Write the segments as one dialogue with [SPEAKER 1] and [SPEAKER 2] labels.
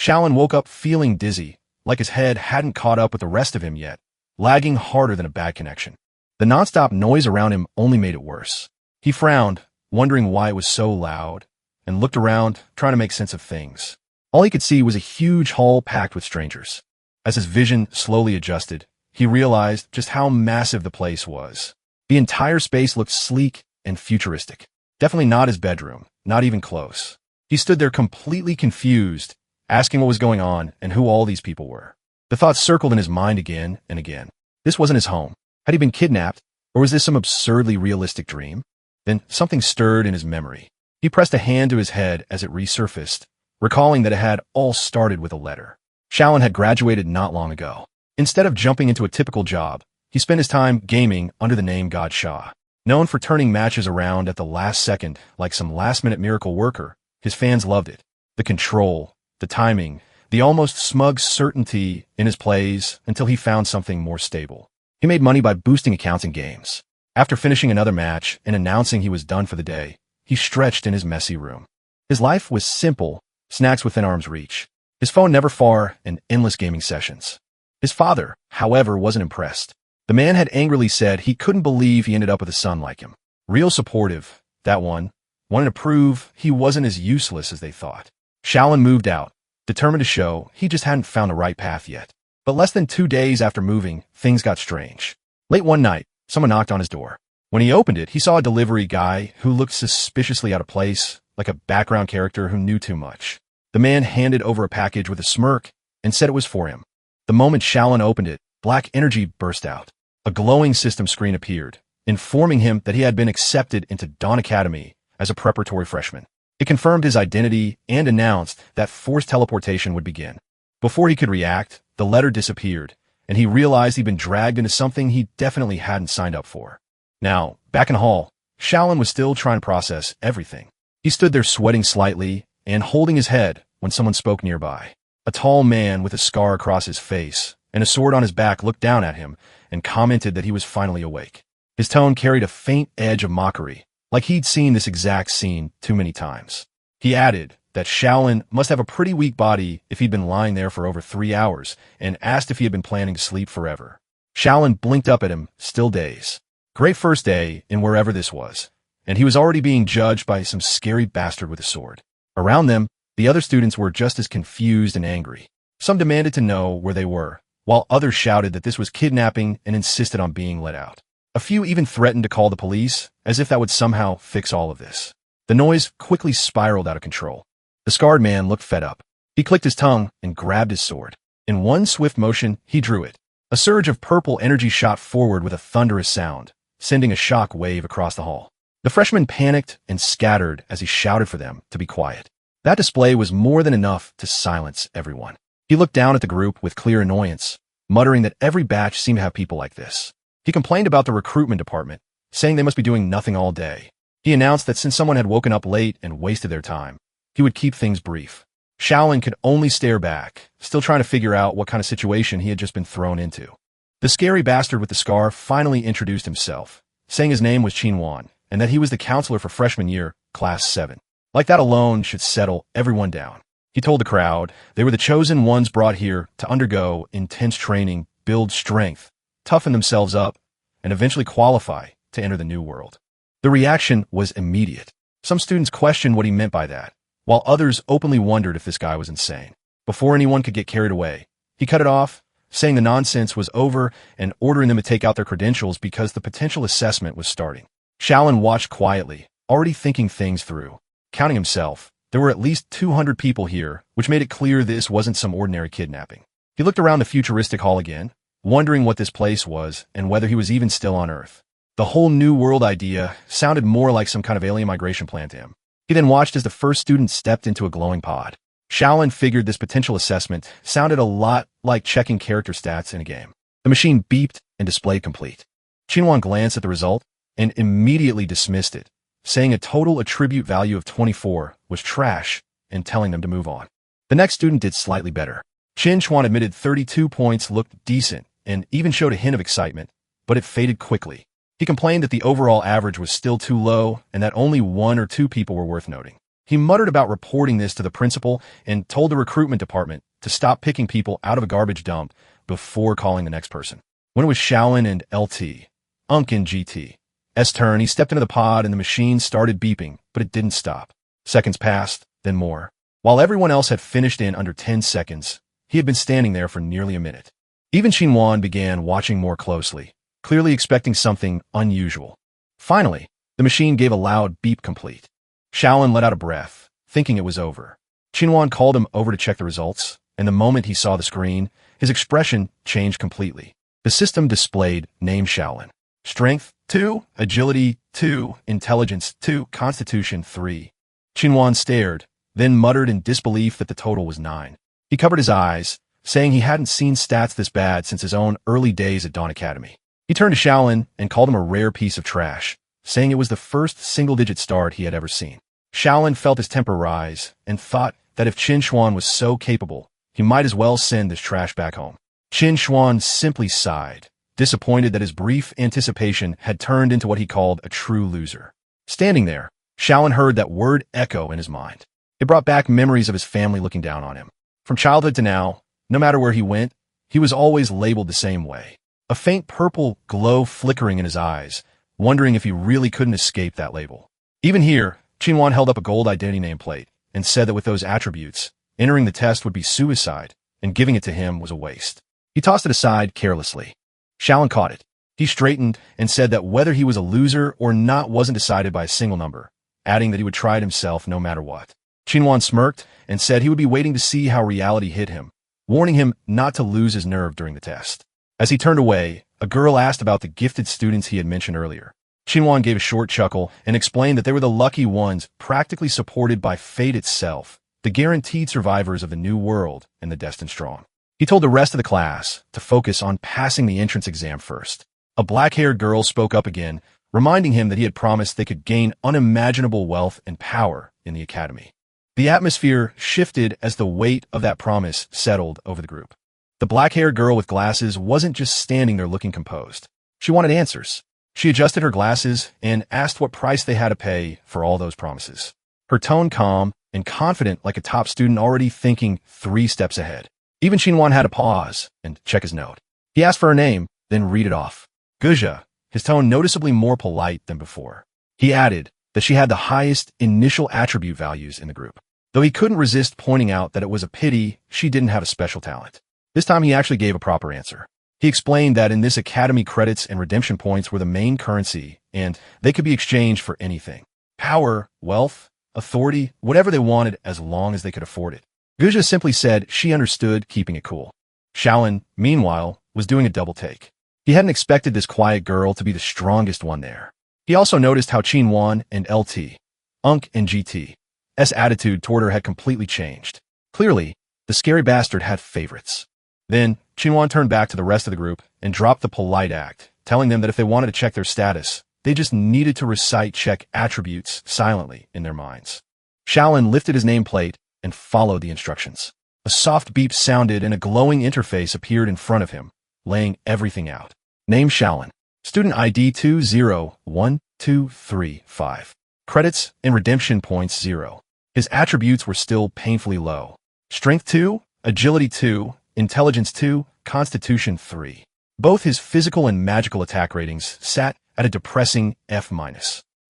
[SPEAKER 1] Shaolin woke up feeling dizzy, like his head hadn't caught up with the rest of him yet, lagging harder than a bad connection. The nonstop noise around him only made it worse. He frowned, wondering why it was so loud, and looked around, trying to make sense of things. All he could see was a huge hall packed with strangers. As his vision slowly adjusted, he realized just how massive the place was. The entire space looked sleek and futuristic. Definitely not his bedroom, not even close. He stood there completely confused, asking what was going on and who all these people were. The thoughts circled in his mind again and again. This wasn't his home. Had he been kidnapped, or was this some absurdly realistic dream? Then something stirred in his memory. He pressed a hand to his head as it resurfaced, recalling that it had all started with a letter. Shaolin had graduated not long ago. Instead of jumping into a typical job, he spent his time gaming under the name God Shah. Known for turning matches around at the last second like some last-minute miracle worker, his fans loved it. The control, the timing, the almost smug certainty in his plays until he found something more stable. He made money by boosting accounts in games. After finishing another match and announcing he was done for the day, he stretched in his messy room. His life was simple, snacks within arm's reach. His phone never far, and endless gaming sessions. His father, however, wasn't impressed. The man had angrily said he couldn't believe he ended up with a son like him. Real supportive, that one, wanted to prove he wasn't as useless as they thought. Shaolin moved out, determined to show he just hadn't found the right path yet. But less than 2 days after moving, things got strange. Late one night, someone knocked on his door. When he opened it, he saw a delivery guy who looked suspiciously out of place, like a background character who knew too much. The man handed over a package with a smirk and said it was for him. The moment Shaolin opened it, black energy burst out. A glowing system screen appeared, informing him that he had been accepted into Dawn Academy as a preparatory freshman. It confirmed his identity and announced that forced teleportation would begin. Before he could react, the letter disappeared, and he realized he'd been dragged into something he definitely hadn't signed up for. Now, back in the hall, Shaolin was still trying to process everything. He stood there sweating slightly and holding his head when someone spoke nearby. A tall man with a scar across his face and a sword on his back looked down at him and commented that he was finally awake. His tone carried a faint edge of mockery, like he'd seen this exact scene too many times. He added that Shaolin must have a pretty weak body if he'd been lying there for over 3 hours, and asked if he had been planning to sleep forever. Shaolin blinked up at him, still dazed. Great first day in wherever this was, and he was already being judged by some scary bastard with a sword. Around them, the other students were just as confused and angry. Some demanded to know where they were, while others shouted that this was kidnapping and insisted on being let out. A few even threatened to call the police, as if that would somehow fix all of this. The noise quickly spiraled out of control. The scarred man looked fed up. He clicked his tongue and grabbed his sword. In one swift motion, he drew it. A surge of purple energy shot forward with a thunderous sound, sending a shock wave across the hall. The freshman panicked and scattered as he shouted for them to be quiet. That display was more than enough to silence everyone. He looked down at the group with clear annoyance, muttering that every batch seemed to have people like this. He complained about the recruitment department, saying they must be doing nothing all day. He announced that since someone had woken up late and wasted their time, he would keep things brief. Shaolin could only stare back, still trying to figure out what kind of situation he had just been thrown into. The scary bastard with the scar finally introduced himself, saying his name was Qinwan, and that he was the counselor for freshman year, class 7. Like that alone should settle everyone down. He told the crowd they were the chosen ones brought here to undergo intense training, build strength, toughen themselves up, and eventually qualify to enter the new world. The reaction was immediate. Some students questioned what he meant by that, while others openly wondered if this guy was insane. Before anyone could get carried away, he cut it off, saying the nonsense was over and ordering them to take out their credentials because the potential assessment was starting. Shaolin watched quietly, already thinking things through. Counting himself, there were at least 200 people here, which made it clear this wasn't some ordinary kidnapping. He looked around the futuristic hall again, wondering what this place was and whether he was even still on Earth. The whole new world idea sounded more like some kind of alien migration plan to him. He then watched as the first student stepped into a glowing pod. Shaolin figured this potential assessment sounded a lot like checking character stats in a game. The machine beeped and displayed complete. Qinwan glanced at the result and immediately dismissed it, saying a total attribute value of 24 was trash and telling them to move on. The next student did slightly better. Qin Chuan admitted 32 points looked decent and even showed a hint of excitement, but it faded quickly. He complained that the overall average was still too low and that only 1 or 2 people were worth noting. He muttered about reporting this to the principal and told the recruitment department to stop picking people out of a garbage dump before calling the next person. When it was Shaolin and LT, Unk and GT's turn, he stepped into the pod and the machine started beeping, but it didn't stop. Seconds passed, then more. While everyone else had finished in under 10 seconds, he had been standing there for nearly a minute. Even Xinhuan began watching more closely, clearly expecting something unusual. Finally, the machine gave a loud beep complete. Shaolin let out a breath, thinking it was over. Xinhuan called him over to check the results, and the moment he saw the screen, his expression changed completely. The system displayed name Shaolin. Strength 2, Agility 2, Intelligence 2, Constitution 3. Xinhuan stared, then muttered in disbelief that the total was 9. He covered his eyes, saying he hadn't seen stats this bad since his own early days at Dawn Academy. He turned to Shaolin and called him a rare piece of trash, saying it was the first single-digit start he had ever seen. Shaolin felt his temper rise and thought that if Xinhuan was so capable, he might as well send this trash back home. Xinhuan simply sighed, disappointed that his brief anticipation had turned into what he called a true loser. Standing there, Shaolin heard that word echo in his mind. It brought back memories of his family looking down on him. From childhood to now, no matter where he went, he was always labeled the same way. A faint purple glow flickering in his eyes, wondering if he really couldn't escape that label. Even here, Xinhuan held up a gold identity nameplate and said that with those attributes, entering the test would be suicide, and giving it to him was a waste. He tossed it aside carelessly. Shaolin caught it. He straightened and said that whether he was a loser or not wasn't decided by a single number, adding that he would try it himself no matter what. Xinhuan smirked and said he would be waiting to see how reality hit him, warning him not to lose his nerve during the test. As he turned away, a girl asked about the gifted students he had mentioned earlier. Xinhuan gave a short chuckle and explained that they were the lucky ones practically supported by fate itself, the guaranteed survivors of the new world and the destined strong. He told the rest of the class to focus on passing the entrance exam first. A black-haired girl spoke up again, reminding him that he had promised they could gain unimaginable wealth and power in the academy. The atmosphere shifted as the weight of that promise settled over the group. The black-haired girl with glasses wasn't just standing there looking composed. She wanted answers. She adjusted her glasses and asked what price they had to pay for all those promises. Her tone calm and confident like a top student already thinking 3 steps ahead. Even Xinhuan had to pause and check his note. He asked for her name, then read it off. Guja, his tone noticeably more polite than before. He added that she had the highest initial attribute values in the group, though he couldn't resist pointing out that it was a pity she didn't have a special talent. This time he actually gave a proper answer. He explained that in this academy credits and redemption points were the main currency, and they could be exchanged for anything. Power, wealth, authority, whatever they wanted as long as they could afford it. Guja simply said she understood keeping it cool. Shaolin, meanwhile, was doing a double take. He hadn't expected this quiet girl to be the strongest one there. He also noticed how Xinhuan and LT, Unk and GT's attitude toward her had completely changed. Clearly, the scary bastard had favorites. Then, Xinhuan turned back to the rest of the group and dropped the polite act, telling them that if they wanted to check their status, they just needed to recite check attributes silently in their minds. Shaolin lifted his nameplate and followed the instructions. A soft beep sounded and a glowing interface appeared in front of him, laying everything out. Name Shaolin. Student ID 201235. Credits and redemption points 0. His attributes were still painfully low. Strength 2, Agility 2, Intelligence 2, Constitution 3. Both his physical and magical attack ratings sat at a depressing F-.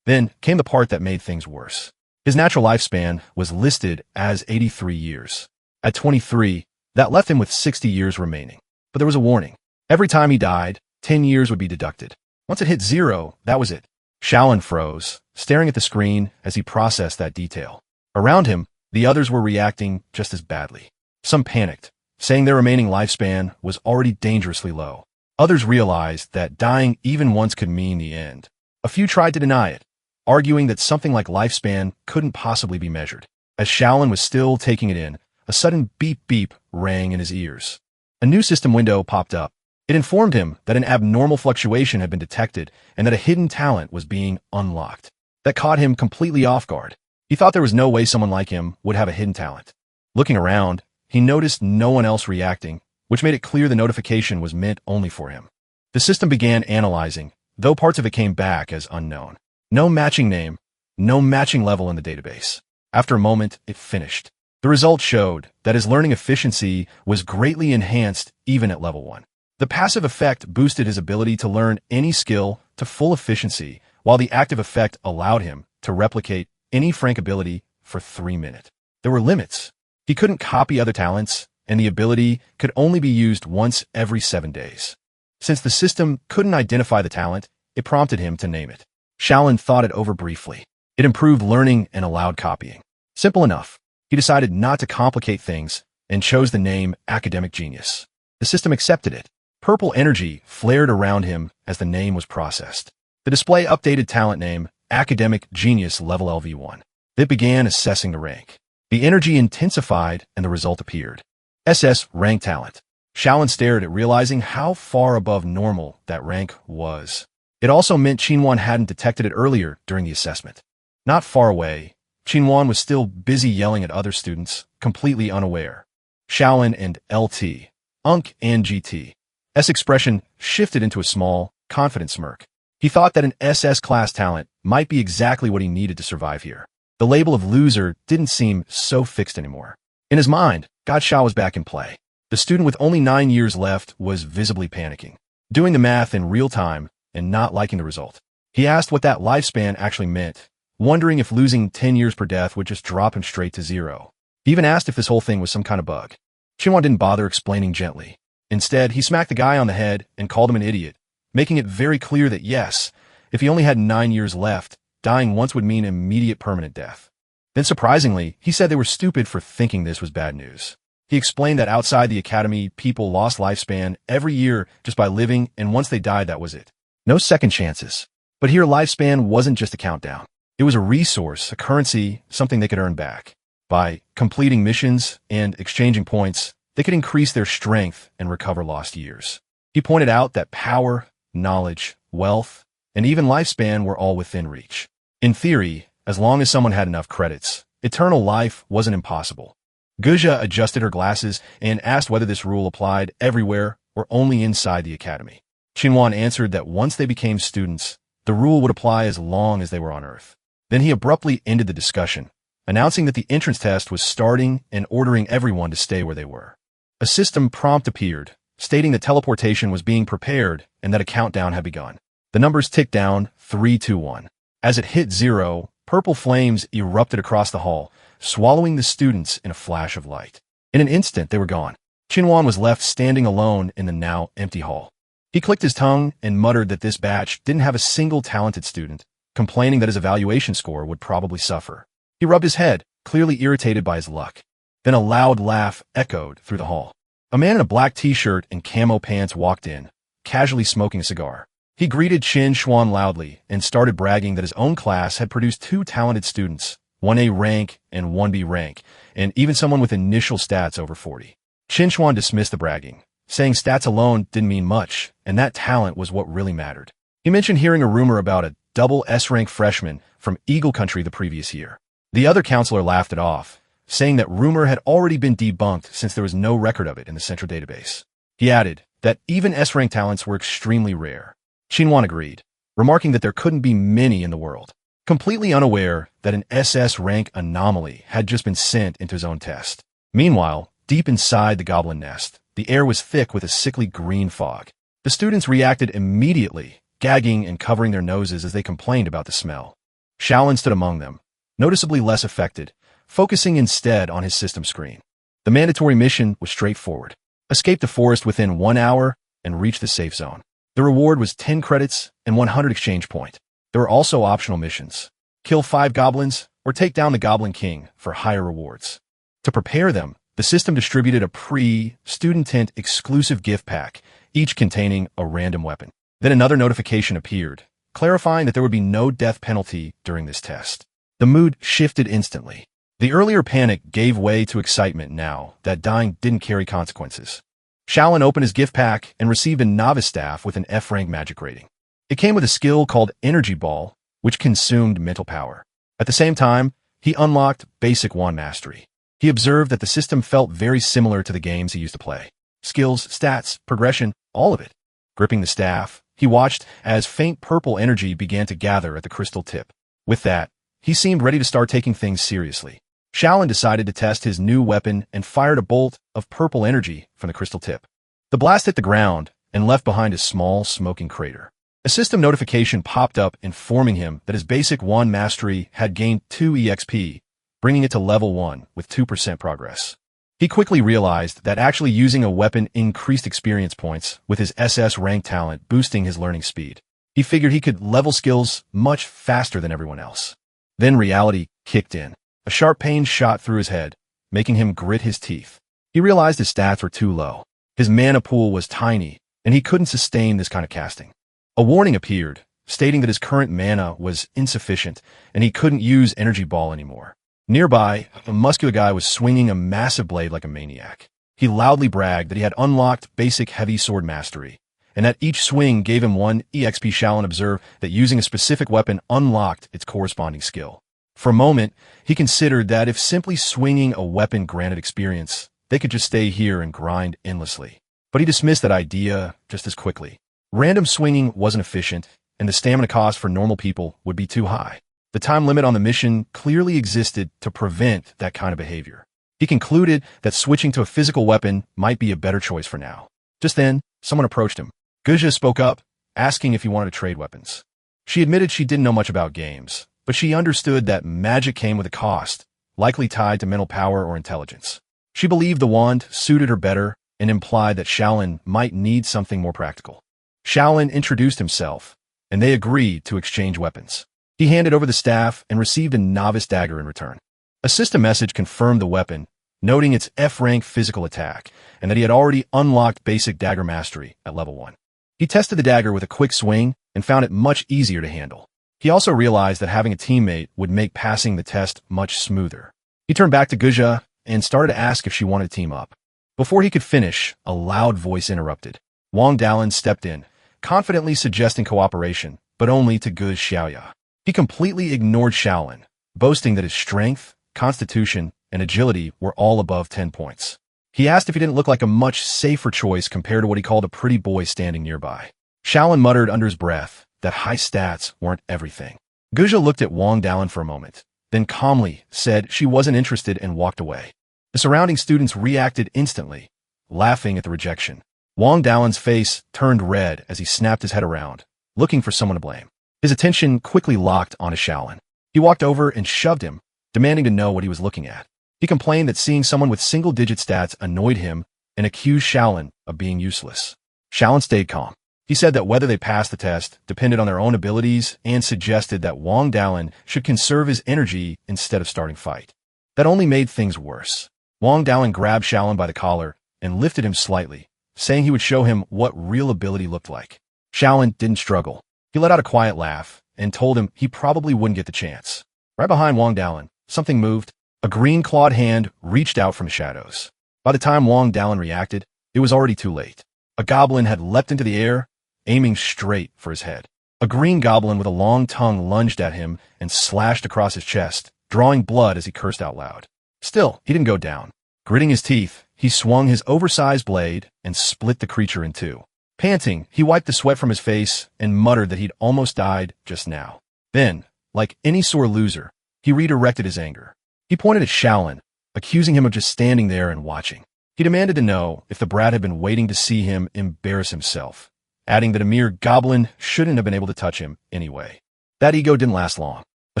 [SPEAKER 1] Then came the part that made things worse. His natural lifespan was listed as 83 years. At 23, that left him with 60 years remaining. But there was a warning. Every time he died, 10 years would be deducted. Once it hit 0, that was it. Shaolin froze, staring at the screen as he processed that detail. Around him, the others were reacting just as badly. Some panicked, saying their remaining lifespan was already dangerously low. Others realized that dying even once could mean the end. A few tried to deny it, arguing that something like lifespan couldn't possibly be measured. As Shaolin was still taking it in, a sudden beep-beep rang in his ears. A new system window popped up. It informed him that an abnormal fluctuation had been detected and that a hidden talent was being unlocked. That caught him completely off guard. He thought there was no way someone like him would have a hidden talent. Looking around, he noticed no one else reacting, which made it clear the notification was meant only for him. The system began analyzing, though parts of it came back as unknown. No matching name, no matching level in the database. After a moment, it finished. The results showed that his learning efficiency was greatly enhanced even at level 1. The passive effect boosted his ability to learn any skill to full efficiency, while the active effect allowed him to replicate any frank ability for 3 minutes. There were limits. He couldn't copy other talents, and the ability could only be used once every 7 days. Since the system couldn't identify the talent, it prompted him to name it. Shaolin thought it over briefly. It improved learning and allowed copying. Simple enough. He decided not to complicate things and chose the name Academic Genius. The system accepted it. Purple energy flared around him as the name was processed. The display updated talent name Academic Genius Level LV1. It began assessing the rank. The energy intensified and the result appeared. SS Rank Talent. Shaolin stared at realizing how far above normal that rank was. It also meant Qinwan hadn't detected it earlier during the assessment. Not far away, Qinwan was still busy yelling at other students, completely unaware. Shaolin and LT, Unk and GT. S expression shifted into a small, confident smirk. He thought that an SS class talent might be exactly what he needed to survive here. The label of loser didn't seem so fixed anymore. In his mind, God Shao was back in play. The student with only 9 years left was visibly panicking, doing the math in real time and not liking the result. He asked what that lifespan actually meant, wondering if losing 10 years per death would just drop him straight to 0. He even asked if this whole thing was some kind of bug. Qinwan didn't bother explaining gently. Instead, he smacked the guy on the head and called him an idiot, making it very clear that yes, if he only had 9 years left, dying once would mean immediate permanent death. Then surprisingly, he said they were stupid for thinking this was bad news. He explained that outside the academy, people lost lifespan every year just by living, and once they died, that was it. No second chances. But here, lifespan wasn't just a countdown. It was a resource, a currency, something they could earn back. By completing missions and exchanging points, they could increase their strength and recover lost years. He pointed out that power, knowledge, wealth, and even lifespan were all within reach. In theory, as long as someone had enough credits, eternal life wasn't impossible. Guja adjusted her glasses and asked whether this rule applied everywhere or only inside the academy. Qinwan answered that once they became students, the rule would apply as long as they were on Earth. Then he abruptly ended the discussion, announcing that the entrance test was starting and ordering everyone to stay where they were. A system prompt appeared, stating that teleportation was being prepared and that a countdown had begun. The numbers ticked down, 3, 2, 1. As it hit 0, purple flames erupted across the hall, swallowing the students in a flash of light. In an instant, they were gone. Qinwan was left standing alone in the now empty hall. He clicked his tongue and muttered that this batch didn't have a single talented student, complaining that his evaluation score would probably suffer. He rubbed his head, clearly irritated by his luck. Then a loud laugh echoed through the hall. A man in a black t-shirt and camo pants walked in, casually smoking a cigar. He greeted Qin Xuan loudly and started bragging that his own class had produced 2 talented students, 1A rank and 1B rank, and even someone with initial stats over 40. Qin Xuan dismissed the bragging, saying stats alone didn't mean much, and that talent was what really mattered. He mentioned hearing a rumor about a double S-rank freshman from Eagle Country the previous year. The other counselor laughed it off, saying that rumor had already been debunked since there was no record of it in the central database. He added that even S-rank talents were extremely rare. Qinwan agreed, remarking that there couldn't be many in the world, completely unaware that an SS rank anomaly had just been sent into his own test. Meanwhile, deep inside the goblin nest, the air was thick with a sickly green fog. The students reacted immediately, gagging and covering their noses as they complained about the smell. Shaolin stood among them, noticeably less affected, focusing instead on his system screen. The mandatory mission was straightforward. Escape the forest within 1 hour and reach the safe zone. The reward was 10 credits and 100 exchange point. There were also optional missions. Kill 5 goblins or take down the Goblin King for higher rewards. To prepare them, the system distributed a pre-student tent exclusive gift pack, each containing a random weapon. Then another notification appeared, clarifying that there would be no death penalty during this test. The mood shifted instantly. The earlier panic gave way to excitement now that dying didn't carry consequences. Shaolin opened his gift pack and received a novice staff with an F-rank magic rating. It came with a skill called Energy Ball, which consumed mental power. At the same time, he unlocked basic wand mastery. He observed that the system felt very similar to the games he used to play. Skills, stats, progression, all of it. Gripping the staff, he watched as faint purple energy began to gather at the crystal tip. With that, he seemed ready to start taking things seriously. Shaolin decided to test his new weapon and fired a bolt of purple energy from the crystal tip. The blast hit the ground and left behind a small, smoking crater. A system notification popped up informing him that his basic wand mastery had gained 2 EXP, bringing it to level 1 with 2% progress. He quickly realized that actually using a weapon increased experience points, with his SS rank talent boosting his learning speed. He figured he could level skills much faster than everyone else. Then reality kicked in. A sharp pain shot through his head, making him grit his teeth. He realized his stats were too low. His mana pool was tiny, and he couldn't sustain this kind of casting. A warning appeared, stating that his current mana was insufficient, and he couldn't use Energy Ball anymore. Nearby, a muscular guy was swinging a massive blade like a maniac. He loudly bragged that he had unlocked basic heavy sword mastery, and that each swing gave him 1 EXP. Shaolin observed that using a specific weapon unlocked its corresponding skill. For a moment, he considered that if simply swinging a weapon granted experience, they could just stay here and grind endlessly. But he dismissed that idea just as quickly. Random swinging wasn't efficient, and the stamina cost for normal people would be too high. The time limit on the mission clearly existed to prevent that kind of behavior. He concluded that switching to a physical weapon might be a better choice for now. Just then, someone approached him. Guja spoke up, asking if he wanted to trade weapons. She admitted she didn't know much about games, but she understood that magic came with a cost, likely tied to mental power or intelligence. She believed the wand suited her better and implied that Shaolin might need something more practical. Shaolin introduced himself, and they agreed to exchange weapons. He handed over the staff and received a novice dagger in return. A system message confirmed the weapon, noting its F-rank physical attack, and that he had already unlocked basic dagger mastery at level 1. He tested the dagger with a quick swing and found it much easier to handle. He also realized that having a teammate would make passing the test much smoother. He turned back to Guja and started to ask if she wanted to team up. Before he could finish, a loud voice interrupted. Wang Dalin stepped in, confidently suggesting cooperation, but only to Guj Xiaoya. He completely ignored Shaolin, boasting that his strength, constitution, and agility were all above 10 points. He asked if he didn't look like a much safer choice compared to what he called a pretty boy standing nearby. Shaolin muttered under his breath that high stats weren't everything. Guja looked at Wang Dalin for a moment, then calmly said she wasn't interested and walked away. The surrounding students reacted instantly, laughing at the rejection. Wang Dalin's face turned red as he snapped his head around, looking for someone to blame. His attention quickly locked onto Shaolin. He walked over and shoved him, demanding to know what he was looking at. He complained that seeing someone with single-digit stats annoyed him and accused Shaolin of being useless. Shaolin stayed calm. He said that whether they passed the test depended on their own abilities and suggested that Wang Dalin should conserve his energy instead of starting fight. That only made things worse. Wang Dalin grabbed Shaolin by the collar and lifted him slightly, saying he would show him what real ability looked like. Shaolin didn't struggle. He let out a quiet laugh and told him he probably wouldn't get the chance. Right behind Wang Dalin, something moved. A green-clawed hand reached out from the shadows. By the time Wang Dalin reacted, it was already too late. A goblin had leapt into the air, aiming straight for his head. A green goblin with a long tongue lunged at him and slashed across his chest, drawing blood as he cursed out loud. Still, he didn't go down. Gritting his teeth, he swung his oversized blade and split the creature in two. Panting, he wiped the sweat from his face and muttered that he'd almost died just now. Then, like any sore loser, he redirected his anger. He pointed at Shaolin, accusing him of just standing there and watching. He demanded to know if the brat had been waiting to see him embarrass himself, adding that a mere goblin shouldn't have been able to touch him anyway. That ego didn't last long. A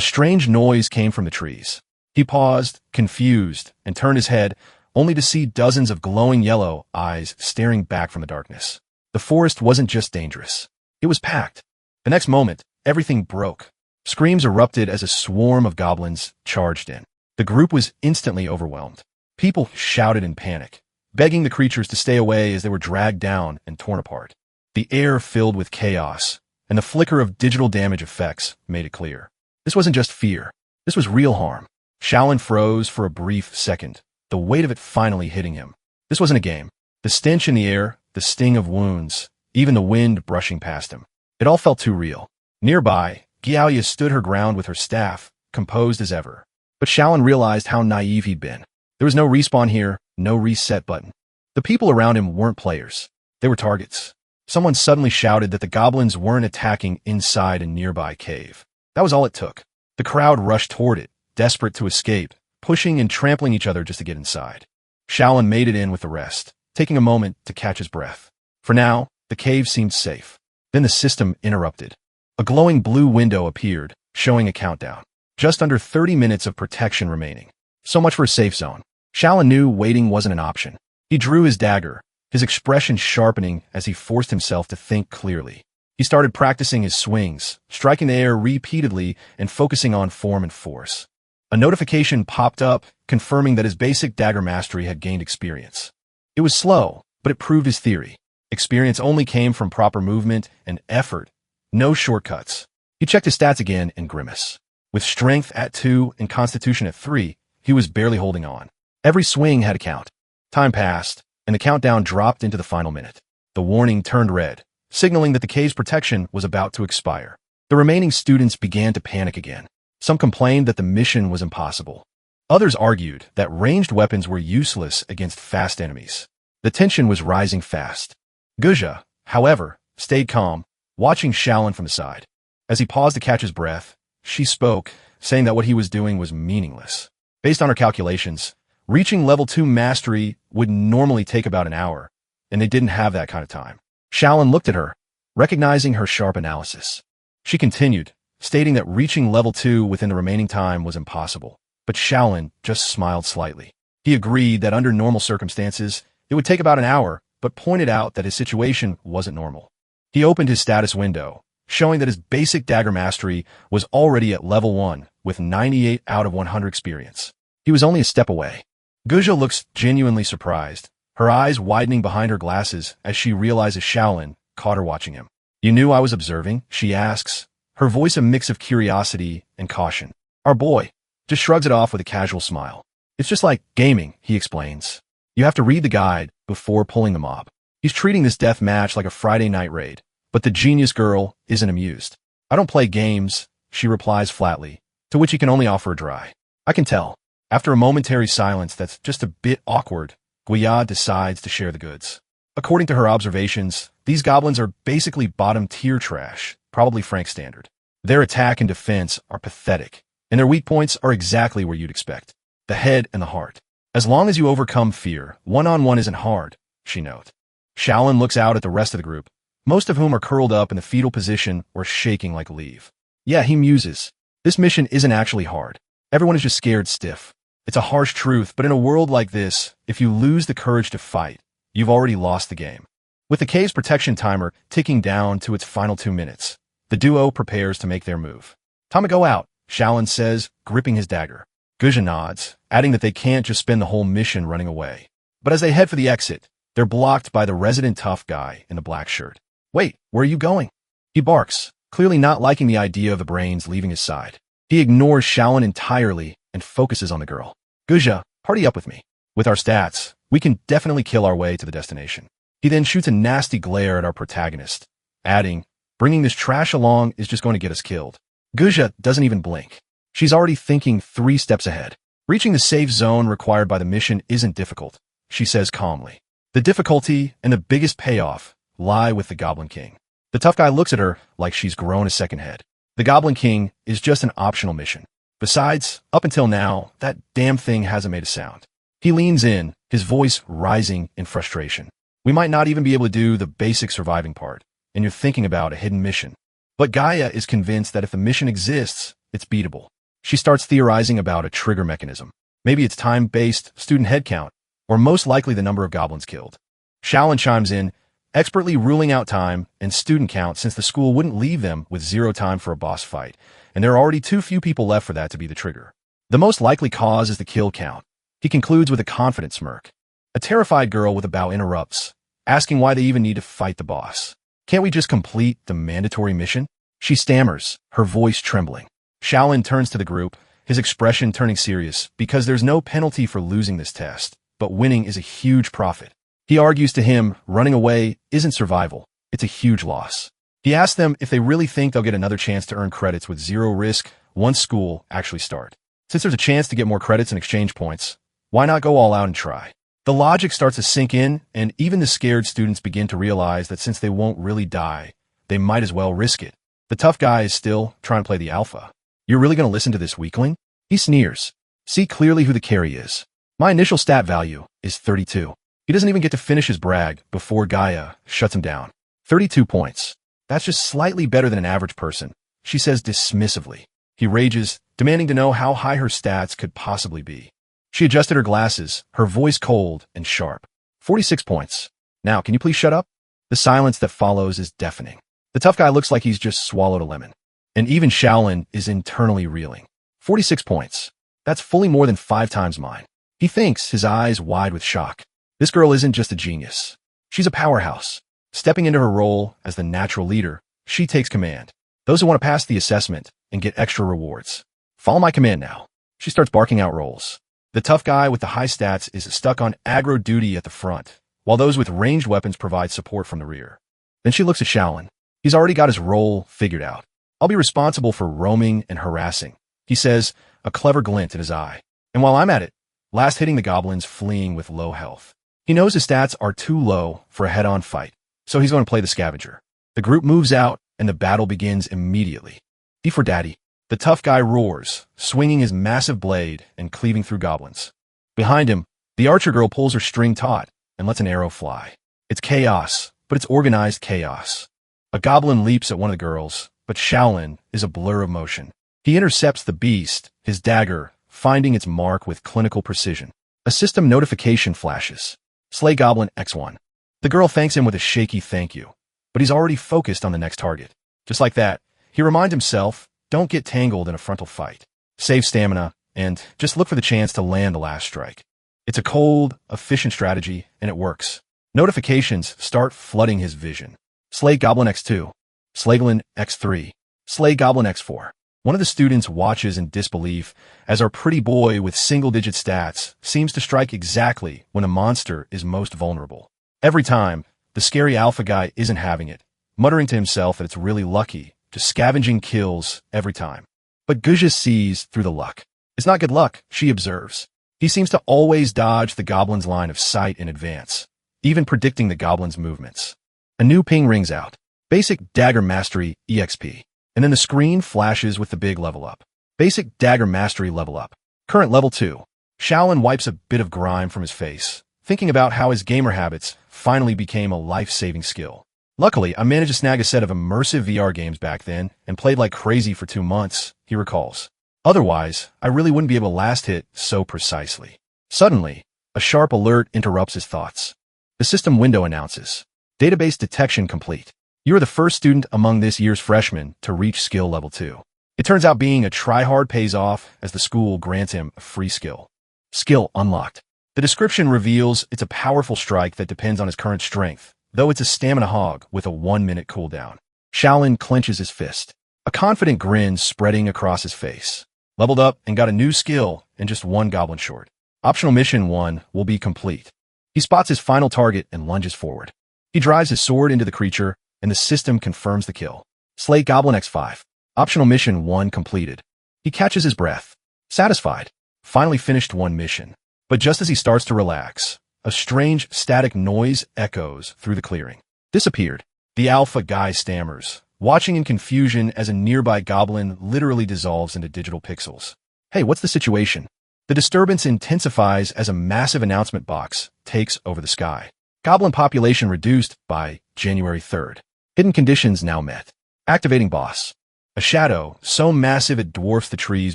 [SPEAKER 1] strange noise came from the trees. He paused, confused, and turned his head, only to see dozens of glowing yellow eyes staring back from the darkness. The forest wasn't just dangerous. It was packed. The next moment, everything broke. Screams erupted as a swarm of goblins charged in. The group was instantly overwhelmed. People shouted in panic, begging the creatures to stay away as they were dragged down and torn apart. The air filled with chaos, and the flicker of digital damage effects made it clear. This wasn't just fear. This was real harm. Shaolin froze for a brief second, the weight of it finally hitting him. This wasn't a game. The stench in the air, the sting of wounds, even the wind brushing past him. It all felt too real. Nearby, Giaoya stood her ground with her staff, composed as ever. But Shaolin realized how naive he'd been. There was no respawn here, no reset button. The people around him weren't players. They were targets. Someone suddenly shouted that the goblins weren't attacking inside a nearby cave. That was all it took. The crowd rushed toward it, desperate to escape, pushing and trampling each other just to get inside. Shaolin made it in with the rest, taking a moment to catch his breath. For now, the cave seemed safe. Then the system interrupted. A glowing blue window appeared, showing a countdown. Just under 30 minutes of protection remaining. So much for a safe zone. Shaolin knew waiting wasn't an option. He drew his dagger, his expression sharpening as he forced himself to think clearly. He started practicing his swings, striking the air repeatedly and focusing on form and force. A notification popped up, confirming that his basic dagger mastery had gained experience. It was slow, but it proved his theory. Experience only came from proper movement and effort, no shortcuts. He checked his stats again and grimaced. With strength at 2 and constitution at 3, he was barely holding on. Every swing had a count. Time passed, and the countdown dropped into the final minute. The warning turned red, signaling that the cave's protection was about to expire. The remaining students began to panic again. Some complained that the mission was impossible. Others argued that ranged weapons were useless against fast enemies. The tension was rising fast. Guja, however, stayed calm, watching Shaolin from the side. As he paused to catch his breath, she spoke, saying that what he was doing was meaningless. Based on her calculations, reaching level 2 mastery would normally take about an hour, and they didn't have that kind of time. Shaolin looked at her, recognizing her sharp analysis. She continued, stating that reaching level 2 within the remaining time was impossible, but Shaolin just smiled slightly. He agreed that under normal circumstances, it would take about an hour, but pointed out that his situation wasn't normal. He opened his status window, showing that his basic dagger mastery was already at level 1, with 98 out of 100 experience. He was only a step away. Guja looks genuinely surprised, her eyes widening behind her glasses as she realizes Shaolin caught her watching him. "You knew I was observing?" she asks, her voice a mix of curiosity and caution. Our boy just shrugs it off with a casual smile. "It's just like gaming," he explains. "You have to read the guide before pulling the mob." He's treating this death match like a Friday night raid, but the genius girl isn't amused. "I don't play games," she replies flatly, to which he can only offer a dry. "I can tell." After a momentary silence that's just a bit awkward, Guya decides to share the goods. According to her observations, these goblins are basically bottom-tier trash, probably Frank standard. Their attack and defense are pathetic, and their weak points are exactly where you'd expect. The head and the heart. As long as you overcome fear, one-on-one isn't hard, she notes. Shaolin looks out at the rest of the group, most of whom are curled up in the fetal position or shaking like a leaf. Yeah, he muses. This mission isn't actually hard. Everyone is just scared stiff. It's a harsh truth, but in a world like this, if you lose the courage to fight, you've already lost the game. With the cave's protection timer ticking down to its final 2 minutes, the duo prepares to make their move. "Time to go out," Shaolin says, gripping his dagger. Guja nods, adding that they can't just spend the whole mission running away. But as they head for the exit, they're blocked by the resident tough guy in the black shirt. "Wait, where are you going?" He barks, clearly not liking the idea of the brains leaving his side. He ignores Shaolin entirely and focuses on the girl. "Guja, party up with me. With our stats, we can definitely kill our way to the destination." He then shoots a nasty glare at our protagonist, adding, "Bringing this trash along is just going to get us killed." Guja doesn't even blink. She's already thinking 3 steps ahead. "Reaching the safe zone required by the mission isn't difficult," she says calmly. "The difficulty and the biggest payoff lie with the Goblin King." The tough guy looks at her like she's grown a second head. The Goblin King is just an optional mission. Besides, up until now, that damn thing hasn't made a sound. He leans in, his voice rising in frustration. "We might not even be able to do the basic surviving part, and you're thinking about a hidden mission." But Gaia is convinced that if the mission exists, it's beatable. She starts theorizing about a trigger mechanism. Maybe it's time-based student headcount, or most likely the number of goblins killed. Shaolin chimes in, expertly ruling out time and student count since the school wouldn't leave them with 0 time for a boss fight, and there are already too few people left for that to be the trigger. The most likely cause is the kill count. He concludes with a confident smirk. A terrified girl with a bow interrupts, asking why they even need to fight the boss. "Can't we just complete the mandatory mission?" She stammers, her voice trembling. Shaolin turns to the group, his expression turning serious, because there's no penalty for losing this test, but winning is a huge profit. He argues to him, running away isn't survival, it's a huge loss. He asks them if they really think they'll get another chance to earn credits with 0 risk once school actually starts. Since there's a chance to get more credits and exchange points, why not go all out and try? The logic starts to sink in, and even the scared students begin to realize that since they won't really die, they might as well risk it. The tough guy is still trying to play the alpha. You're really going to listen to this weakling? He sneers. See clearly who the carry is. My initial stat value is 32. He doesn't even get to finish his brag before Gaia shuts him down. 32 points. That's just slightly better than an average person, she says dismissively. He rages, demanding to know how high her stats could possibly be. She adjusted her glasses, her voice cold and sharp. 46 points. Now, can you please shut up? The silence that follows is deafening. The tough guy looks like he's just swallowed a lemon. And even Shaolin is internally reeling. 46 points. That's fully more than 5 times mine. He thinks, his eyes wide with shock. This girl isn't just a genius. She's a powerhouse. Stepping into her role as the natural leader, she takes command. Those who want to pass the assessment and get extra rewards. Follow my command now. She starts barking out roles. The tough guy with the high stats is stuck on aggro duty at the front, while those with ranged weapons provide support from the rear. Then she looks at Shaolin. He's already got his role figured out. I'll be responsible for roaming and harassing, he says, a clever glint in his eye. And while I'm at it, last hitting the goblins fleeing with low health. He knows his stats are too low for a head-on fight, so he's going to play the scavenger. The group moves out, and the battle begins immediately. D for Daddy. The tough guy roars, swinging his massive blade and cleaving through goblins. Behind him, the archer girl pulls her string taut and lets an arrow fly. It's chaos, but it's organized chaos. A goblin leaps at one of the girls, but Shaolin is a blur of motion. He intercepts the beast, his dagger, finding its mark with clinical precision. A system notification flashes. Slay Goblin X1. The girl thanks him with a shaky thank you, but he's already focused on the next target. Just like that, he reminds himself, don't get tangled in a frontal fight. Save stamina, and just look for the chance to land the last strike. It's a cold, efficient strategy, and it works. Notifications start flooding his vision. Slay Goblin X2. Slay Goblin X3. Slay Goblin X4. One of the students watches in disbelief as our pretty boy with single-digit stats seems to strike exactly when a monster is most vulnerable. Every time, the scary alpha guy isn't having it, muttering to himself that it's really lucky, just scavenging kills every time. But Guja sees through the luck. It's not good luck, she observes. He seems to always dodge the goblin's line of sight in advance, even predicting the goblin's movements. A new ping rings out. Basic Dagger Mastery EXP. And then the screen flashes with the big level up. Basic Dagger Mastery level up. Current level 2. Shaolin wipes a bit of grime from his face, thinking about how his gamer habits finally became a life-saving skill. Luckily, I managed to snag a set of immersive VR games back then and played like crazy for 2 months, he recalls. Otherwise, I really wouldn't be able to last hit so precisely. Suddenly, a sharp alert interrupts his thoughts. The system window announces, database detection complete. You are the first student among this year's freshmen to reach skill level 2. It turns out being a tryhard pays off as the school grants him a free skill. Skill unlocked. The description reveals it's a powerful strike that depends on his current strength, though it's a stamina hog with a 1-minute cooldown. Shaolin clenches his fist, a confident grin spreading across his face. Leveled up and got a new skill and just 1 goblin short. Optional mission 1 will be complete. He spots his final target and lunges forward. He drives his sword into the creature, and the system confirms the kill. Slay Goblin X5. Optional mission 1 completed. He catches his breath. Satisfied. Finally finished 1 mission. But just as he starts to relax, a strange static noise echoes through the clearing. Disappeared. The alpha guy stammers, watching in confusion as a nearby goblin literally dissolves into digital pixels. Hey, what's the situation? The disturbance intensifies as a massive announcement box takes over the sky. Goblin population reduced by January 3rd. Hidden conditions now met. Activating boss. A shadow, so massive it dwarfs the trees,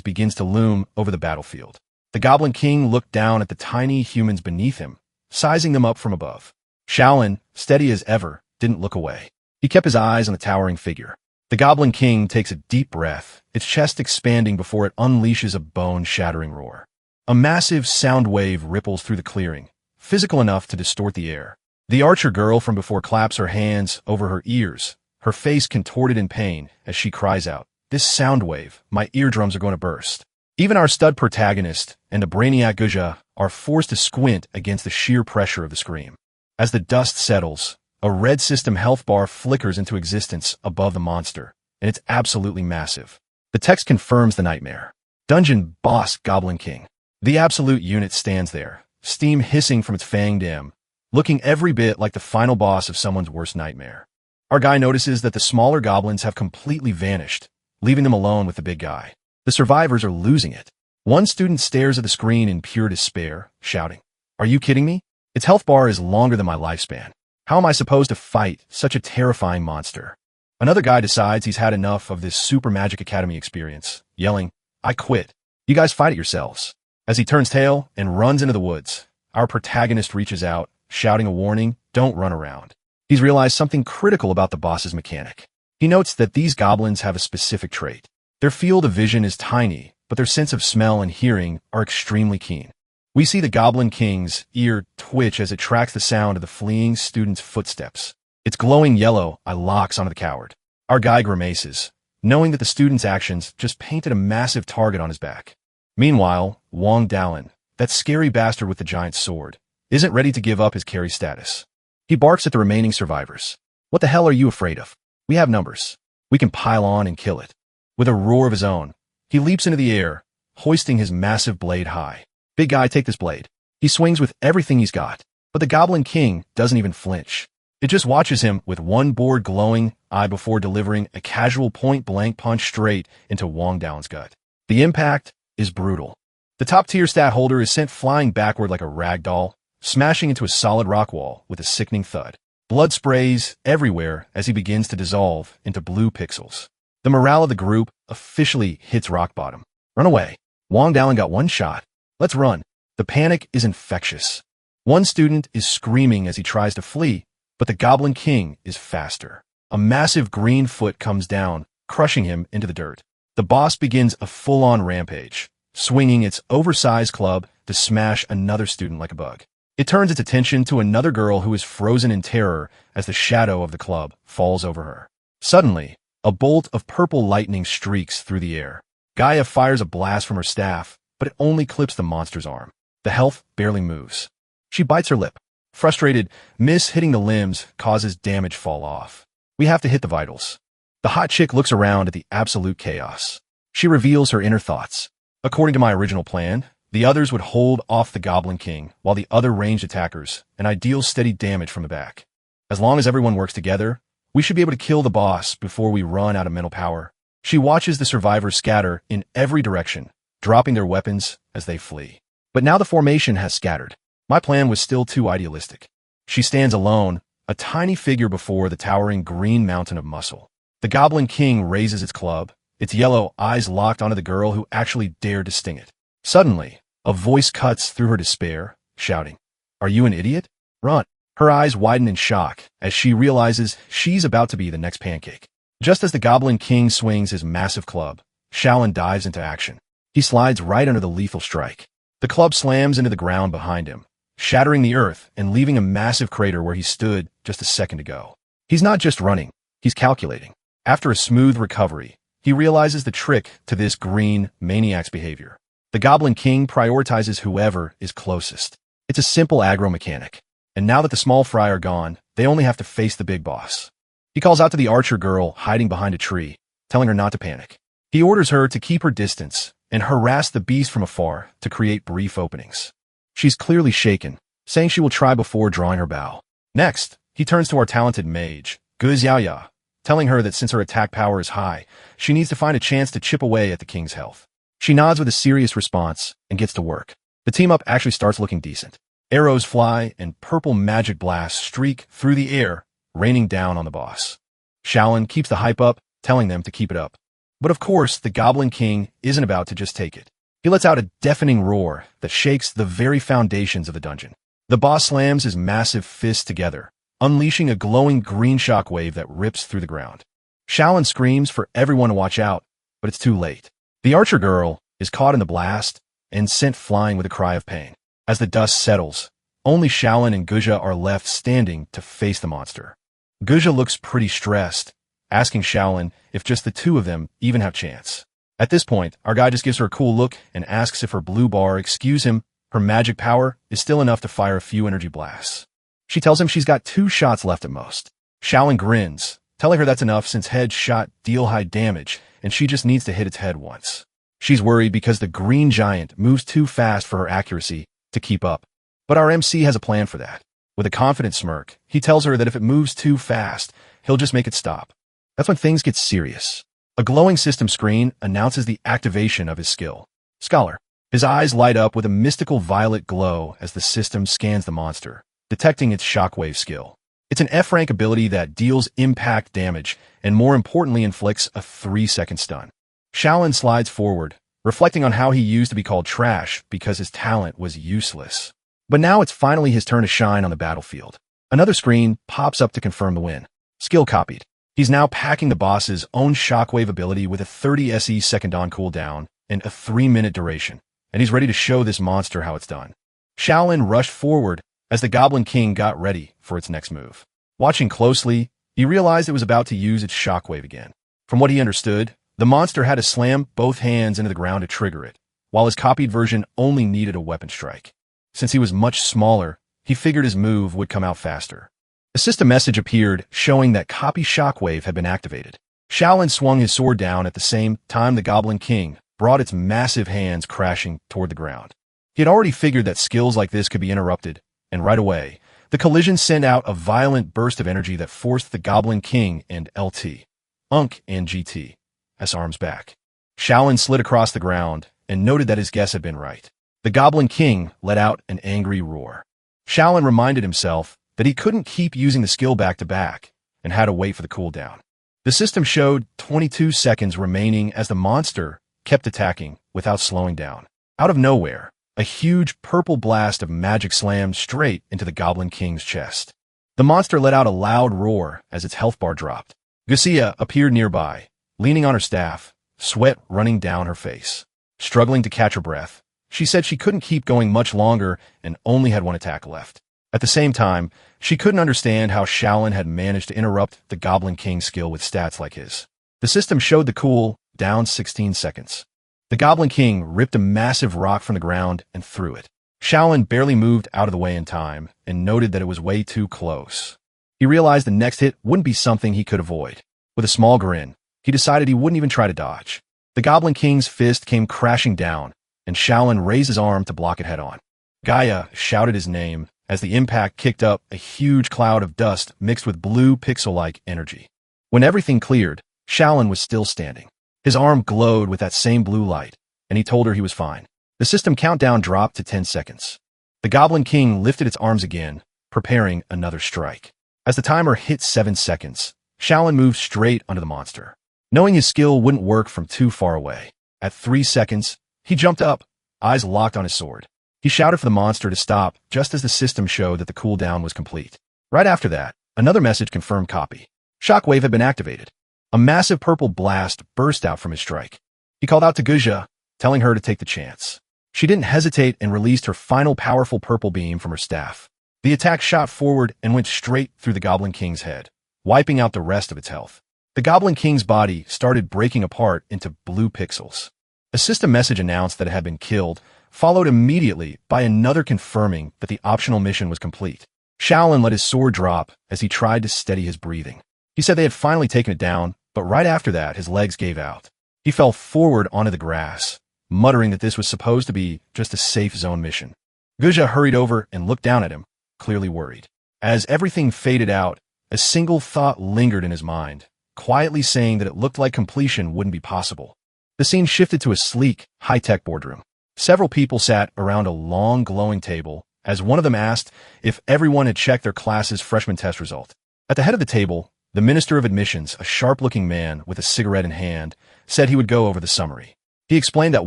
[SPEAKER 1] begins to loom over the battlefield. The Goblin King looked down at the tiny humans beneath him, sizing them up from above. Shaolin, steady as ever, didn't look away. He kept his eyes on the towering figure. The Goblin King takes a deep breath, its chest expanding before it unleashes a bone-shattering roar. A massive sound wave ripples through the clearing, physical enough to distort the air. The archer girl from before claps her hands over her ears, her face contorted in pain as she cries out, "This sound wave, my eardrums are going to burst." Even our stud protagonist and the brainiac Guja are forced to squint against the sheer pressure of the scream. As the dust settles, a red system health bar flickers into existence above the monster, and it's absolutely massive. The text confirms the nightmare. Dungeon Boss Goblin King. The absolute unit stands there, steam hissing from its fanged M, looking every bit like the final boss of someone's worst nightmare. Our guy notices that the smaller goblins have completely vanished, leaving them alone with the big guy. The survivors are losing it. One student stares at the screen in pure despair, shouting, "Are you kidding me? Its health bar is longer than my lifespan. How am I supposed to fight such a terrifying monster?" Another guy decides he's had enough of this Super Magic Academy experience, yelling, "I quit. You guys fight it yourselves." As he turns tail and runs into the woods, our protagonist reaches out, shouting a warning, "Don't run around." He's realized something critical about the boss's mechanic. He notes that these goblins have a specific trait. Their field of vision is tiny, but their sense of smell and hearing are extremely keen. We see the Goblin King's ear twitch as it tracks the sound of the fleeing student's footsteps. Its glowing yellow eye locks onto the coward. Our guy grimaces, knowing that the student's actions just painted a massive target on his back. Meanwhile, Wang Dalan, that scary bastard with the giant sword, isn't ready to give up his carry status. He barks at the remaining survivors. "What the hell are you afraid of? We have numbers. We can pile on and kill it." With a roar of his own, he leaps into the air, hoisting his massive blade high. "Big guy, take this blade." He swings with everything he's got, but the Goblin King doesn't even flinch. It just watches him with one bored glowing eye before delivering a casual point-blank punch straight into Wang Dalan's gut. The impact is brutal. The top-tier stat holder is sent flying backward like a rag doll, smashing into a solid rock wall with a sickening thud. Blood sprays everywhere as he begins to dissolve into blue pixels. The morale of the group officially hits rock bottom. "Run away. Wang Dalan got one shot. Let's run." The panic is infectious. One student is screaming as he tries to flee, but the Goblin King is faster. A massive green foot comes down, crushing him into the dirt. The boss begins a full-on rampage, swinging its oversized club to smash another student like a bug. It turns its attention to another girl who is frozen in terror as the shadow of the club falls over her. Suddenly, a bolt of purple lightning streaks through the air. Gaia fires a blast from her staff, but it only clips the monster's arm. The health barely moves. She bites her lip. Frustrated, miss hitting the limbs causes damage fall off. We have to hit the vitals. The hot chick looks around at the absolute chaos. She reveals her inner thoughts. According to my original plan, the others would hold off the Goblin King while the other ranged attackers and I deal steady damage from the back. As long as everyone works together, we should be able to kill the boss before we run out of mental power. She watches the survivors scatter in every direction, dropping their weapons as they flee. But now the formation has scattered. My plan was still too idealistic. She stands alone, a tiny figure before the towering green mountain of muscle. The Goblin King raises its club, its yellow eyes locked onto the girl who actually dared to sting it. Suddenly, a voice cuts through her despair, shouting, "Are you an idiot? Run!" Her eyes widen in shock as she realizes she's about to be the next pancake. Just as the Goblin King swings his massive club, Shaolin dives into action. He slides right under the lethal strike. The club slams into the ground behind him, shattering the earth and leaving a massive crater where he stood just a second ago. He's not just running, he's calculating. After a smooth recovery, he realizes the trick to this green maniac's behavior. The Goblin King prioritizes whoever is closest. It's a simple aggro mechanic. And now that the small fry are gone, they only have to face the big boss. He calls out to the archer girl hiding behind a tree, telling her not to panic. He orders her to keep her distance and harass the beast from afar to create brief openings. She's clearly shaken, saying she will try before drawing her bow. Next, he turns to our talented mage, Gu Xiaoya, telling her that since her attack power is high, she needs to find a chance to chip away at the king's health. She nods with a serious response and gets to work. The team-up actually starts looking decent. Arrows fly and purple magic blasts streak through the air, raining down on the boss. Shaolin keeps the hype up, telling them to keep it up. But of course, the Goblin King isn't about to just take it. He lets out a deafening roar that shakes the very foundations of the dungeon. The boss slams his massive fists together, unleashing a glowing green shockwave that rips through the ground. Shaolin screams for everyone to watch out, but it's too late. The archer girl is caught in the blast and sent flying with a cry of pain. As the dust settles, only Shaolin and Guja are left standing to face the monster. Guja looks pretty stressed, asking Shaolin if just the two of them even have chance. At this point, our guy just gives her a cool look and asks if her blue bar, excuse him, her magic power is still enough to fire a few energy blasts. She tells him she's got 2 shots left at most. Shaolin grins, telling her that's enough since head shot deal high damage and she just needs to hit its head once. She's worried because the green giant moves too fast for her accuracy to keep up. But our MC has a plan for that. With a confident smirk, he tells her that if it moves too fast, he'll just make it stop. That's when things get serious. A glowing system screen announces the activation of his skill. Scholar. His eyes light up with a mystical violet glow as the system scans the monster, detecting its shockwave skill. It's an F-rank ability that deals impact damage and, more importantly, inflicts a 3-second stun. Shaolin slides forward, reflecting on how he used to be called trash because his talent was useless. But now it's finally his turn to shine on the battlefield. Another screen pops up to confirm the win. Skill copied. He's now packing the boss's own shockwave ability with a 30 SE second on cooldown and a 3-minute duration, and he's ready to show this monster how it's done. Shaolin rushed forward as the Goblin King got ready for its next move. Watching closely, he realized it was about to use its shockwave again. From what he understood, the monster had to slam both hands into the ground to trigger it, while his copied version only needed a weapon strike. Since he was much smaller, he figured his move would come out faster. A system message appeared showing that copy shockwave had been activated. Shaolin swung his sword down at the same time the Goblin King brought its massive hands crashing toward the ground. He had already figured that skills like this could be interrupted, and right away, the collision sent out a violent burst of energy that forced the Goblin King and LT, Unk and GT's arms back. Shaolin slid across the ground and noted that his guess had been right. The Goblin King let out an angry roar. Shaolin reminded himself that he couldn't keep using the skill back-to-back and had to wait for the cooldown. The system showed 22 seconds remaining as the monster kept attacking without slowing down. Out of nowhere, a huge purple blast of magic slammed straight into the Goblin King's chest. The monster let out a loud roar as its health bar dropped. Gusia appeared nearby, leaning on her staff, sweat running down her face. Struggling to catch her breath, she said she couldn't keep going much longer and only had one attack left. At the same time, she couldn't understand how Shaolin had managed to interrupt the Goblin King's skill with stats like his. The system showed the cool down 16 seconds. The Goblin King ripped a massive rock from the ground and threw it. Shaolin barely moved out of the way in time and noted that it was way too close. He realized the next hit wouldn't be something he could avoid. With a small grin, he decided he wouldn't even try to dodge. The Goblin King's fist came crashing down, and Shaolin raised his arm to block it head-on. Gaia shouted his name as the impact kicked up a huge cloud of dust mixed with blue pixel-like energy. When everything cleared, Shaolin was still standing. His arm glowed with that same blue light, and he told her he was fine. The system countdown dropped to 10 seconds. The Goblin King lifted its arms again, preparing another strike. As the timer hit 7 seconds, Shaolin moved straight onto the monster. Knowing his skill wouldn't work from too far away, at 3 seconds, he jumped up, eyes locked on his sword. He shouted for the monster to stop just as the system showed that the cooldown was complete. Right after that, another message confirmed copy. Shockwave had been activated. A massive purple blast burst out from his strike. He called out to Guja, telling her to take the chance. She didn't hesitate and released her final powerful purple beam from her staff. The attack shot forward and went straight through the Goblin King's head, wiping out the rest of its health. The Goblin King's body started breaking apart into blue pixels. A system message announced that it had been killed, followed immediately by another confirming that the optional mission was complete. Shaolin let his sword drop as he tried to steady his breathing. He said they had finally taken it down, but right after that his legs gave out. He fell forward onto the grass, muttering that this was supposed to be just a safe zone mission. Guja hurried over and looked down at him, clearly worried. As everything faded out, a single thought lingered in his mind, quietly saying that it looked like completion wouldn't be possible. The scene shifted to a sleek, high-tech boardroom. Several people sat around a long, glowing table, as one of them asked if everyone had checked their class's freshman test result. At the head of the table, the Minister of Admissions, a sharp-looking man with a cigarette in hand, said he would go over the summary. He explained that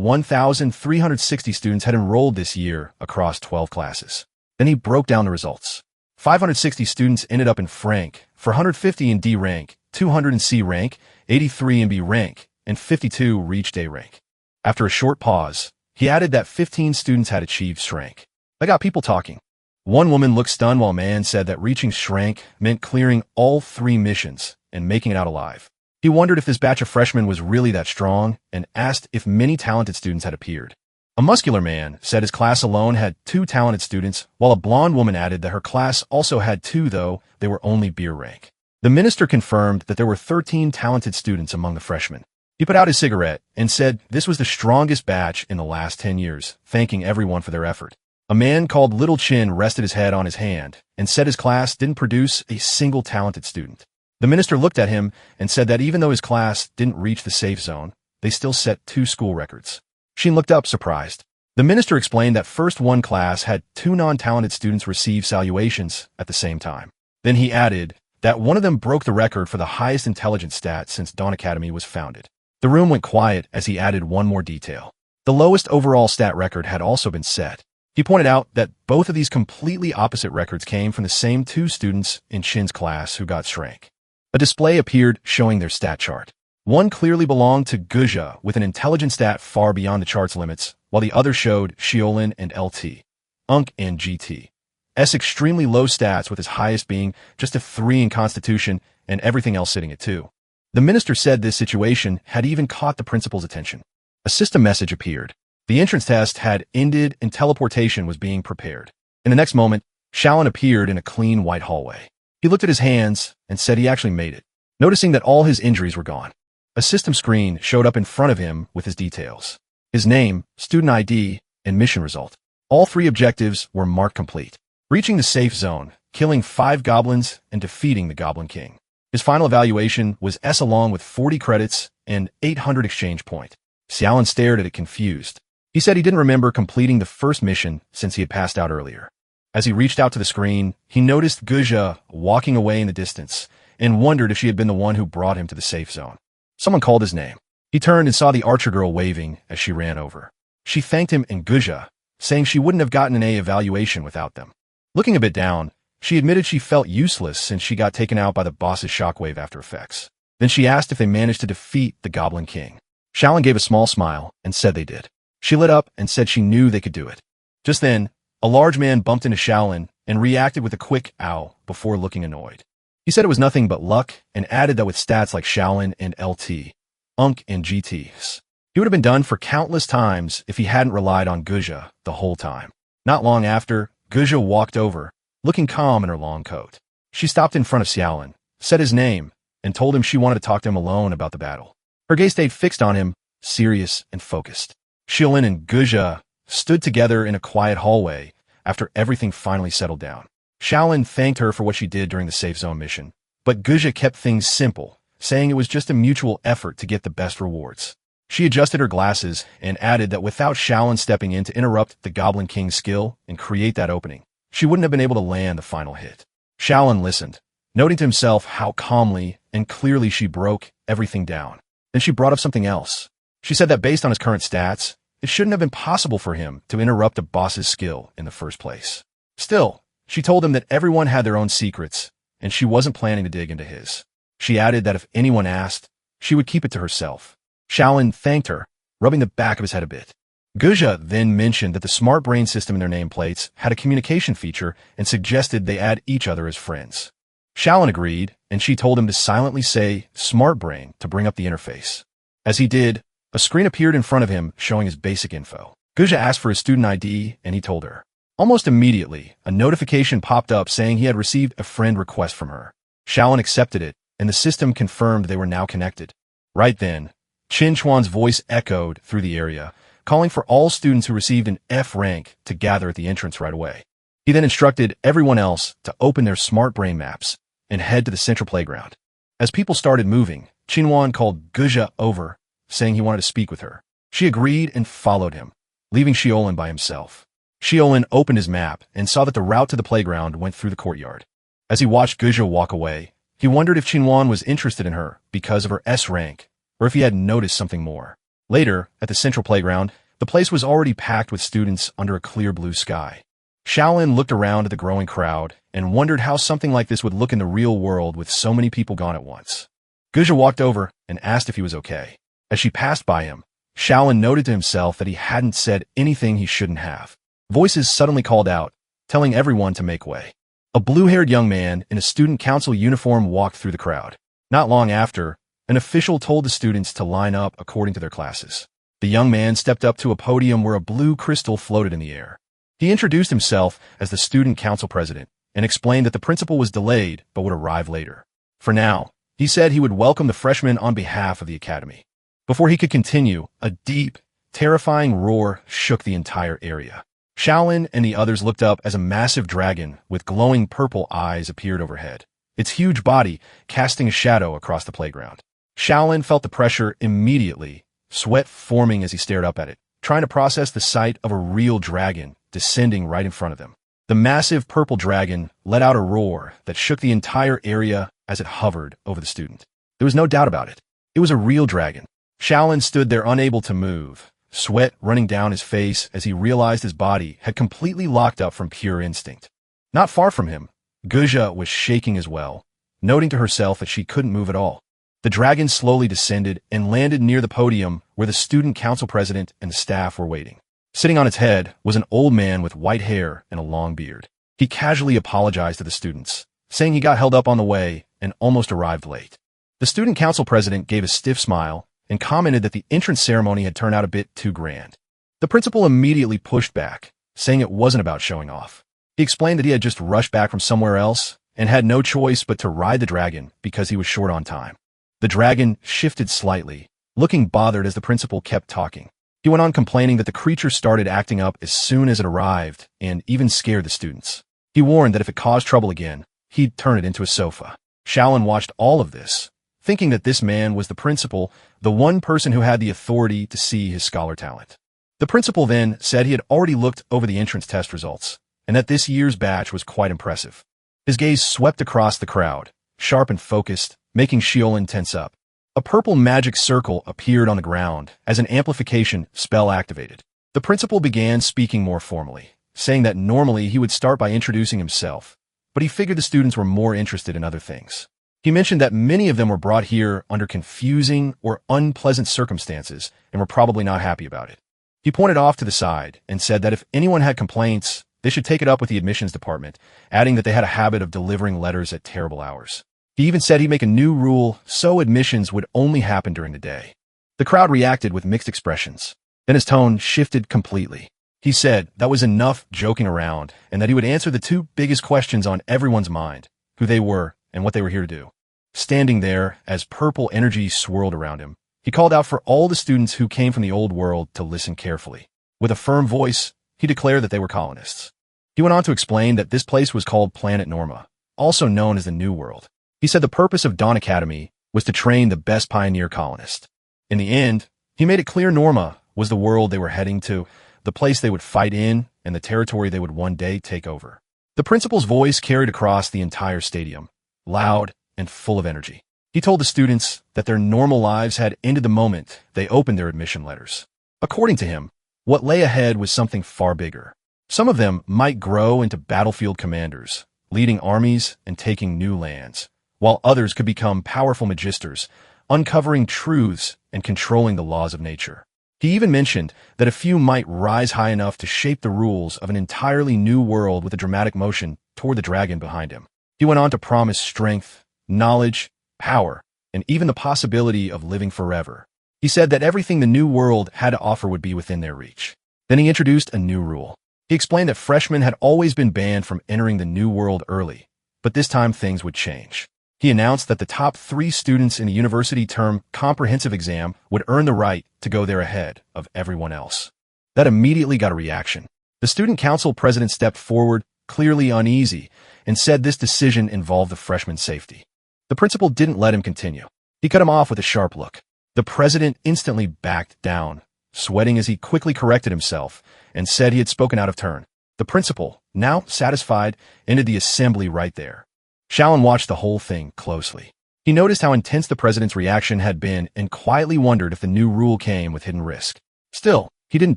[SPEAKER 1] 1,360 students had enrolled this year across 12 classes. Then he broke down the results. 560 students ended up in F rank, 450 in D rank, 200 in C rank, 83 in B rank, and 52 reached A rank. After a short pause, he added that 15 students had achieved S rank. That got people talking. One woman looked stunned while a man said that reaching S rank meant clearing all 3 missions and making it out alive. He wondered if this batch of freshmen was really that strong and asked if many talented students had appeared. A muscular man said his class alone had 2 talented students, while a blonde woman added that her class also had 2, though they were only B rank. The minister confirmed that there were 13 talented students among the freshmen. He put out his cigarette and said this was the strongest batch in the last 10 years, thanking everyone for their effort. A man called Little Chin rested his head on his hand and said his class didn't produce a single talented student. The minister looked at him and said that even though his class didn't reach the safe zone, they still set 2 school records. Shin looked up, surprised. The minister explained that first one class had 2 non-talented students receive salutations at the same time. Then he added that one of them broke the record for the highest intelligence stat since Dawn Academy was founded. The room went quiet as he added one more detail. The lowest overall stat record had also been set. He pointed out that both of these completely opposite records came from the same 2 students in Shin's class who got shrank. A display appeared showing their stat chart. One clearly belonged to Guja with an intelligence stat far beyond the chart's limits, while the other showed Xiolin and LT, Unk and GT. S extremely low stats, with his highest being just a 3 in Constitution and everything else sitting at 2. The minister said this situation had even caught the principal's attention. A system message appeared. The entrance test had ended and teleportation was being prepared. In the next moment, Shaolin appeared in a clean white hallway. He looked at his hands and said he actually made it, noticing that all his injuries were gone. A system screen showed up in front of him with his details. His name, student ID, and mission result. All 3 objectives were marked complete. Reaching the safe zone, killing 5 goblins, and defeating the Goblin King. His final evaluation was S along with 40 credits and 800 exchange point. Xiaolin stared at it confused. He said he didn't remember completing the first mission since he had passed out earlier. As he reached out to the screen, he noticed Guja walking away in the distance and wondered if she had been the one who brought him to the safe zone. Someone called his name. He turned and saw the archer girl waving as she ran over. She thanked him and Guja, saying she wouldn't have gotten an A evaluation without them. Looking a bit down, she admitted she felt useless since she got taken out by the boss's shockwave after effects. Then she asked if they managed to defeat the Goblin King. Shaolin gave a small smile and said they did. She lit up and said she knew they could do it. Just then, a large man bumped into Shaolin and reacted with a quick ow before looking annoyed. He said it was nothing but luck and added that with stats like Shaolin and LT, Unk and GTs, he would have been done for countless times if he hadn't relied on Guja the whole time. Not long after, Guja walked over, looking calm in her long coat. She stopped in front of Xiaolin, said his name, and told him she wanted to talk to him alone about the battle. Her gaze stayed fixed on him, serious and focused. Xiaolin and Guja stood together in a quiet hallway after everything finally settled down. Shaolin thanked her for what she did during the safe zone mission, but Guja kept things simple, saying it was just a mutual effort to get the best rewards. She adjusted her glasses and added that without Shaolin stepping in to interrupt the Goblin King's skill and create that opening, she wouldn't have been able to land the final hit. Shaolin listened, noting to himself how calmly and clearly she broke everything down. Then she brought up something else. She said that based on his current stats, it shouldn't have been possible for him to interrupt a boss's skill in the first place. Still, she told him that everyone had their own secrets, and she wasn't planning to dig into his. She added that if anyone asked, she would keep it to herself. Shaolin thanked her, rubbing the back of his head a bit. Guja then mentioned that the smart brain system in their nameplates had a communication feature and suggested they add each other as friends. Shaolin agreed, and she told him to silently say smart brain to bring up the interface. As he did, a screen appeared in front of him showing his basic info. Guja asked for his student ID, and he told her. Almost immediately, a notification popped up saying he had received a friend request from her. Shaolin accepted it, and the system confirmed they were now connected. Right then, Qin Chuan's voice echoed through the area, calling for all students who received an F rank to gather at the entrance right away. He then instructed everyone else to open their smart brain maps and head to the central playground. As people started moving, Qinhuan called Guja over, saying he wanted to speak with her. She agreed and followed him, leaving Xiolin by himself. Xiolin opened his map and saw that the route to the playground went through the courtyard. As he watched Guja walk away, he wondered if Qinhuan was interested in her because of her S rank, or if he had noticed something more. Later, at the central playground, the place was already packed with students under a clear blue sky. Shaolin looked around at the growing crowd and wondered how something like this would look in the real world with so many people gone at once. Guja walked over and asked if he was okay. As she passed by him, Shaolin noted to himself that he hadn't said anything he shouldn't have. Voices suddenly called out, telling everyone to make way. A blue-haired young man in a student council uniform walked through the crowd. Not long after, an official told the students to line up according to their classes. The young man stepped up to a podium where a blue crystal floated in the air. He introduced himself as the student council president and explained that the principal was delayed but would arrive later. For now, he said he would welcome the freshmen on behalf of the academy. Before he could continue, a deep, terrifying roar shook the entire area. Shaolin and the others looked up as a massive dragon with glowing purple eyes appeared overhead. its huge body casting a shadow across the playground. Shaolin felt the pressure immediately, sweat forming as he stared up at it, trying to process the sight of a real dragon descending right in front of them. The massive purple dragon let out a roar that shook the entire area as it hovered over the student. There was no doubt about it. It was a real dragon. Shaolin stood there unable to move, sweat running down his face as he realized his body had completely locked up from pure instinct. Not far from him, Guja was shaking as well, noting to herself that she couldn't move at all. The dragon slowly descended and landed near the podium where the student council president and the staff were waiting. Sitting on its head was an old man with white hair and a long beard. He casually apologized to the students, saying he got held up on the way and almost arrived late. The student council president gave a stiff smile and commented that the entrance ceremony had turned out a bit too grand. The principal immediately pushed back, saying it wasn't about showing off. He explained that he had just rushed back from somewhere else and had no choice but to ride the dragon because he was short on time. The dragon shifted slightly, looking bothered as the principal kept talking. He went on complaining that the creature started acting up as soon as it arrived and even scared the students. He warned that if it caused trouble again, he'd turn it into a sofa. Shaolin watched all of this, thinking that this man was the principal, the one person who had the authority to see his scholar talent. The principal then said he had already looked over the entrance test results, and that this year's batch was quite impressive. His gaze swept across the crowd, sharp and focused, making Shaolin tense up. A purple magic circle appeared on the ground as an amplification spell activated. The principal began speaking more formally, saying that normally he would start by introducing himself, but he figured the students were more interested in other things. He mentioned that many of them were brought here under confusing or unpleasant circumstances and were probably not happy about it. He pointed off to the side and said that if anyone had complaints, they should take it up with the admissions department, adding that they had a habit of delivering letters at terrible hours. He even said he'd make a new rule so admissions would only happen during the day. The crowd reacted with mixed expressions. Then his tone shifted completely. He said that was enough joking around and that he would answer the two biggest questions on everyone's mind, who they were and what they were here to do. Standing there as purple energy swirled around him, he called out for all the students who came from the old world to listen carefully. With a firm voice, he declared that they were colonists. He went on to explain that this place was called Planet Norma, also known as the New World. He said the purpose of Dawn Academy was to train the best pioneer colonist. In the end, he made it clear Norma was the world they were heading to, the place they would fight in, and the territory they would one day take over. The principal's voice carried across the entire stadium, loud and full of energy. He told the students that their normal lives had ended the moment they opened their admission letters. According to him, what lay ahead was something far bigger. Some of them might grow into battlefield commanders, leading armies and taking new lands, while others could become powerful magisters, uncovering truths and controlling the laws of nature. He even mentioned that a few might rise high enough to shape the rules of an entirely new world with a dramatic motion toward the dragon behind him. He went on to promise strength, knowledge, power, and even the possibility of living forever. He said that everything the new world had to offer would be within their reach. Then he introduced a new rule. He explained that freshmen had always been banned from entering the new world early, but this time things would change. He announced that the top 3 students in the university term comprehensive exam would earn the right to go there ahead of everyone else. That immediately got a reaction. The student council president stepped forward, clearly uneasy, and said this decision involved the freshman's safety. The principal didn't let him continue. He cut him off with a sharp look. The president instantly backed down, sweating as he quickly corrected himself and said he had spoken out of turn. The principal, now satisfied, ended the assembly right there. Shaolin watched the whole thing closely. He noticed how intense the president's reaction had been and quietly wondered if the new rule came with hidden risk. Still, he didn't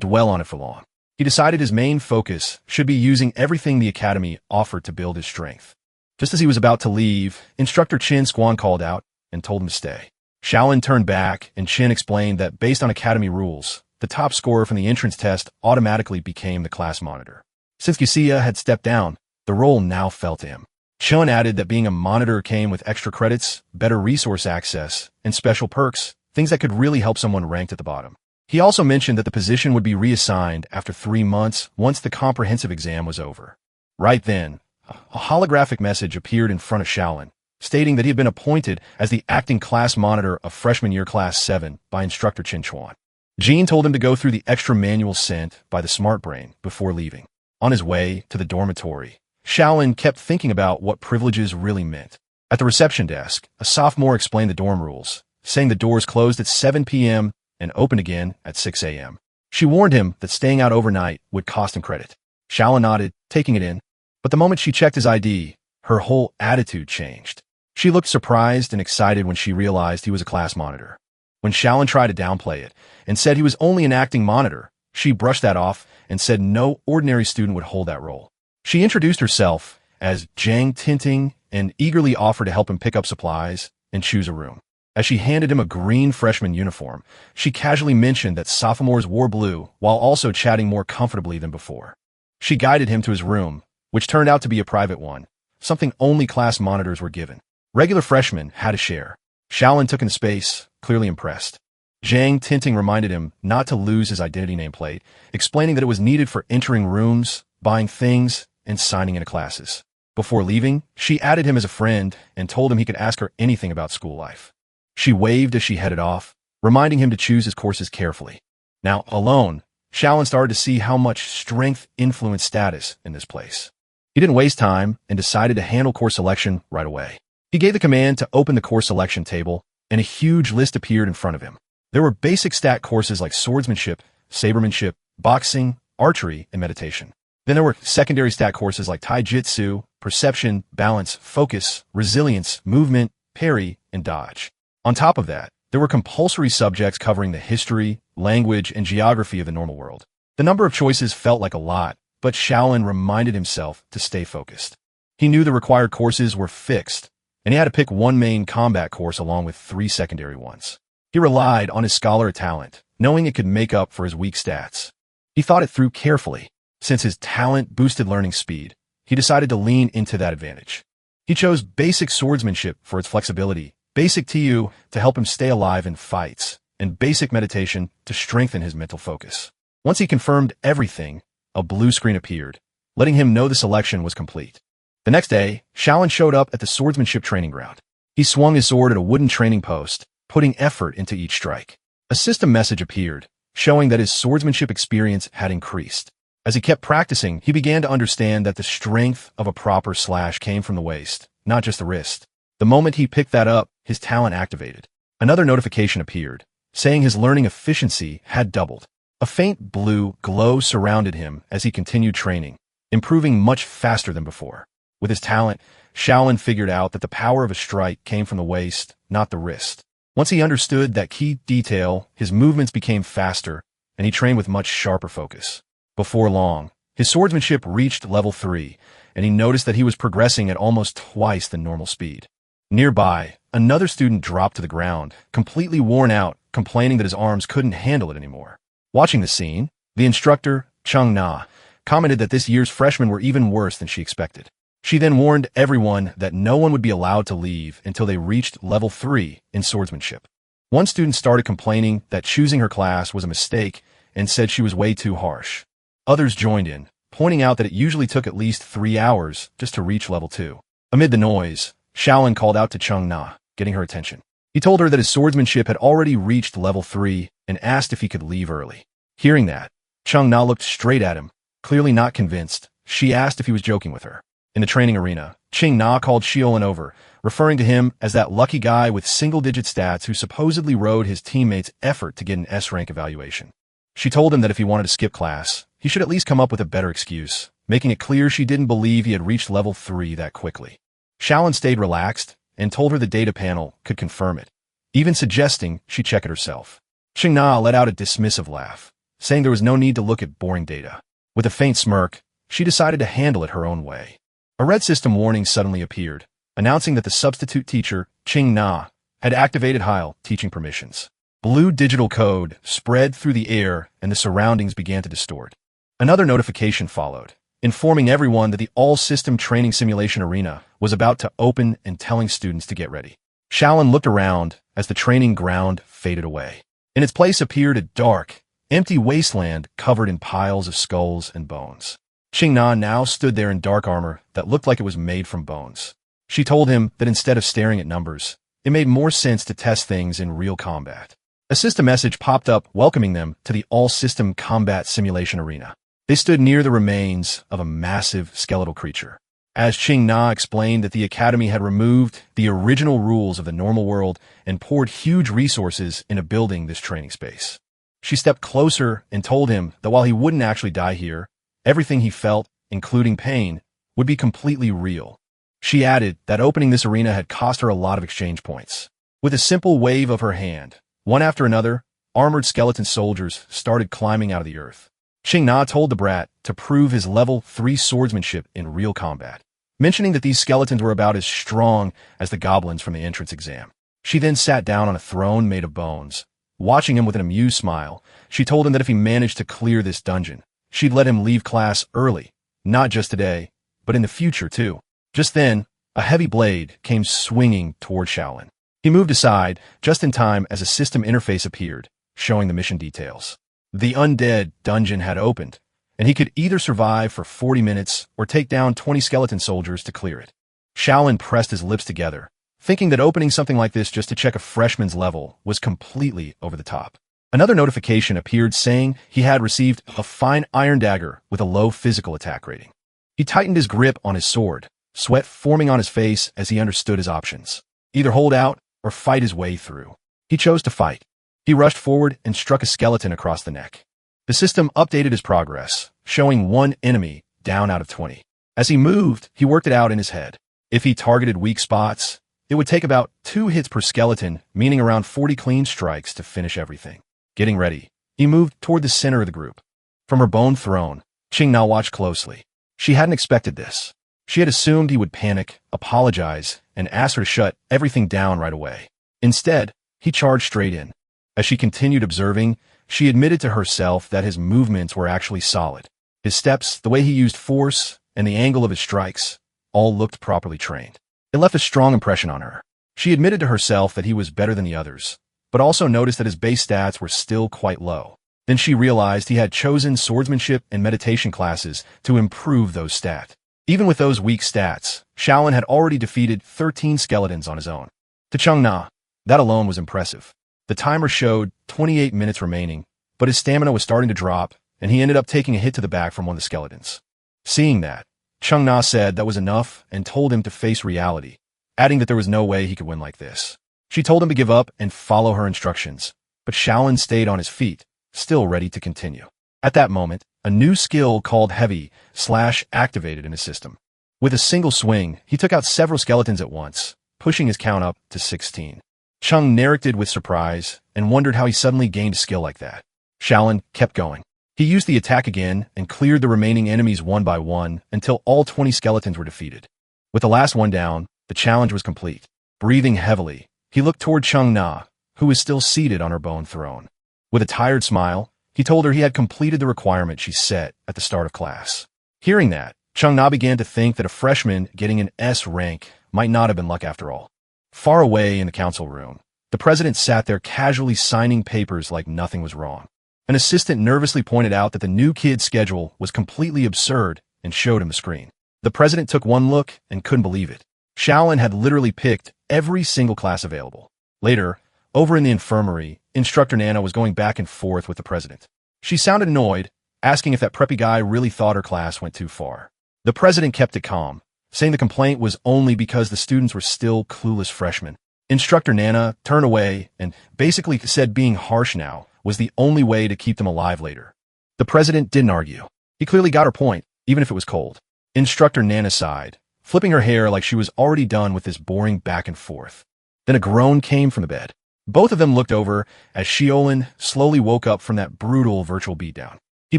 [SPEAKER 1] dwell on it for long. He decided his main focus should be using everything the academy offered to build his strength. Just as he was about to leave, Instructor Chin Squan called out and told him to stay. Shaolin turned back and Chin explained that based on academy rules, the top scorer from the entrance test automatically became the class monitor. Since Kusiya had stepped down, the role now fell to him. Chun added that being a monitor came with extra credits, better resource access, and special perks, things that could really help someone ranked at the bottom. He also mentioned that the position would be reassigned after 3 months once the comprehensive exam was over. Right then, a holographic message appeared in front of Shaolin, stating that he had been appointed as the acting class monitor of freshman year class 7 by Instructor Chin Chuan. Jean told him to go through the extra manual sent by the smart brain before leaving. On his way to the dormitory, Shaolin kept thinking about what privileges really meant. At the reception desk, a sophomore explained the dorm rules, saying the doors closed at 7 p.m. and opened again at 6 a.m. She warned him that staying out overnight would cost him credit. Shaolin nodded, taking it in. But the moment she checked his ID, her whole attitude changed. She looked surprised and excited when she realized he was a class monitor. When Shaolin tried to downplay it and said he was only an acting monitor, she brushed that off and said no ordinary student would hold that role. She introduced herself as Jang Tinting and eagerly offered to help him pick up supplies and choose a room. As she handed him a green freshman uniform, she casually mentioned that sophomores wore blue while also chatting more comfortably than before. She guided him to his room, which turned out to be a private one, something only class monitors were given. Regular freshmen had a share. Shaolin took in the space, clearly impressed. Jang Tinting reminded him not to lose his identity nameplate, explaining that it was needed for entering rooms, buying things, and signing into classes. Before leaving, she added him as a friend and told him he could ask her anything about school life. She waved as she headed off, reminding him to choose his courses carefully. Now, alone, Shaolin started to see how much strength influenced status in this place. He didn't waste time and decided to handle course selection right away. He gave the command to open the course selection table, and a huge list appeared in front of him. There were basic stat courses like swordsmanship, sabermanship, boxing, archery, and meditation. Then there were secondary stat courses like taijutsu, perception, balance, focus, resilience, movement, parry, and dodge. On top of that, there were compulsory subjects covering the history, language, and geography of the normal world. The number of choices felt like a lot, but Shaolin reminded himself to stay focused. He knew the required courses were fixed, and he had to pick one main combat course along with 3 secondary ones. He relied on his scholar talent, knowing it could make up for his weak stats. He thought it through carefully. Since his talent boosted learning speed, he decided to lean into that advantage. He chose basic swordsmanship for its flexibility, basic TU to help him stay alive in fights, and basic meditation to strengthen his mental focus. Once he confirmed everything, a blue screen appeared, letting him know the selection was complete. The next day, Shaolin showed up at the swordsmanship training ground. He swung his sword at a wooden training post, putting effort into each strike. A system message appeared, showing that his swordsmanship experience had increased. As he kept practicing, he began to understand that the strength of a proper slash came from the waist, not just the wrist. The moment he picked that up, his talent activated. Another notification appeared, saying his learning efficiency had doubled. A faint blue glow surrounded him as he continued training, improving much faster than before. With his talent, Shaolin figured out that the power of a strike came from the waist, not the wrist. Once he understood that key detail, his movements became faster, and he trained with much sharper focus. Before long, his swordsmanship reached level 3, and he noticed that he was progressing at almost twice the normal speed. Nearby, another student dropped to the ground, completely worn out, complaining that his arms couldn't handle it anymore. Watching the scene, the instructor, Chung Na, commented that this year's freshmen were even worse than she expected. She then warned everyone that no one would be allowed to leave until they reached level 3 in swordsmanship. One student started complaining that choosing her class was a mistake and said she was way too harsh. Others joined in, pointing out that it usually took at least 3 hours just to reach level 2. Amid the noise, Shaolin called out to Chung Na, getting her attention. He told her that his swordsmanship had already reached level 3 and asked if he could leave early. Hearing that, Chung Na looked straight at him, clearly not convinced. She asked if he was joking with her. In the training arena, Ching Na called Shaolin over, referring to him as that lucky guy with single-digit stats who supposedly rode his teammates' effort to get an S-rank evaluation. She told him that if he wanted to skip class, he should at least come up with a better excuse, making it clear she didn't believe he had reached level 3 that quickly. Shaolin stayed relaxed and told her the data panel could confirm it, even suggesting she check it herself. Ching Na let out a dismissive laugh, saying there was no need to look at boring data. With a faint smirk, she decided to handle it her own way. A red system warning suddenly appeared, announcing that the substitute teacher, Ching Na, had activated Heil teaching permissions. Blue digital code spread through the air and the surroundings began to distort. Another notification followed, informing everyone that the all-system training simulation arena was about to open and telling students to get ready. Shaolin looked around as the training ground faded away. In its place appeared a dark, empty wasteland covered in piles of skulls and bones. Ching Na now stood there in dark armor that looked like it was made from bones. She told him that instead of staring at numbers, it made more sense to test things in real combat. A system message popped up welcoming them to the all-system combat simulation arena. They stood near the remains of a massive skeletal creature. as Qing Na explained that the academy had removed the original rules of the normal world and poured huge resources into building this training space. She stepped closer and told him that while he wouldn't actually die here, everything he felt, including pain, would be completely real. She added that opening this arena had cost her a lot of exchange points. With a simple wave of her hand, one after another, armored skeleton soldiers started climbing out of the earth. Qing Na told the brat to prove his level 3 swordsmanship in real combat, mentioning that these skeletons were about as strong as the goblins from the entrance exam. She then sat down on a throne made of bones. Watching him with an amused smile, she told him that if he managed to clear this dungeon, she'd let him leave class early, not just today, but in the future too. Just then, a heavy blade came swinging toward Shaolin. He moved aside just in time as a system interface appeared, showing the mission details. The undead dungeon had opened, and he could either survive for 40 minutes or take down 20 skeleton soldiers to clear it. Shaolin pressed his lips together, thinking that opening something like this just to check a freshman's level was completely over the top. Another notification appeared saying he had received a fine iron dagger with a low physical attack rating. He tightened his grip on his sword, sweat forming on his face as he understood his options. Either hold out or fight his way through. He chose to fight. He rushed forward and struck a skeleton across the neck. The system updated his progress, showing 1 enemy down out of 20. As he moved, he worked it out in his head. If he targeted weak spots, it would take about 2 hits per skeleton, meaning around 40 clean strikes to finish everything. Getting ready, he moved toward the center of the group. From her bone throne, Qing Na watched closely. She hadn't expected this. She had assumed he would panic, apologize, and ask her to shut everything down right away. Instead, he charged straight in. As she continued observing, she admitted to herself that his movements were actually solid. His steps, the way he used force, and the angle of his strikes, all looked properly trained. It left a strong impression on her. She admitted to herself that he was better than the others, but also noticed that his base stats were still quite low. Then she realized he had chosen swordsmanship and meditation classes to improve those stats. Even with those weak stats, Shaolin had already defeated 13 skeletons on his own. To Qing Na, that alone was impressive. The timer showed 28 minutes remaining, but his stamina was starting to drop, and he ended up taking a hit to the back from one of the skeletons. Seeing that, Qing Na said that was enough and told him to face reality, adding that there was no way he could win like this. She told him to give up and follow her instructions, but Shaolin stayed on his feet, still ready to continue. At that moment, a new skill called Heavy / activated in his system. With a single swing, he took out several skeletons at once, pushing his count up to 16. Qing narrated with surprise and wondered how he suddenly gained a skill like that. Shaolin kept going. He used the attack again and cleared the remaining enemies one by one until all 20 skeletons were defeated. With the last one down, the challenge was complete. Breathing heavily, he looked toward Qing Na, who was still seated on her bone throne. With a tired smile, he told her he had completed the requirement she set at the start of class. Hearing that, Qing Na began to think that a freshman getting an S rank might not have been luck after all. Far away in the council room, the president sat there casually signing papers like nothing was wrong. An assistant nervously pointed out that the new kid's schedule was completely absurd and showed him the screen. The president took one look and couldn't believe it. Shaolin had literally picked every single class available. Later, over in the infirmary, Instructor Nana was going back and forth with the president. She sounded annoyed, asking if that preppy guy really thought her class went too far. The president kept it calm, saying the complaint was only because the students were still clueless freshmen. Instructor Nana turned away and basically said being harsh now was the only way to keep them alive later. The president didn't argue. He clearly got her point, even if it was cold. Instructor Nana sighed, flipping her hair like she was already done with this boring back and forth. Then a groan came from the bed. Both of them looked over as Shaolin slowly woke up from that brutal virtual beatdown. He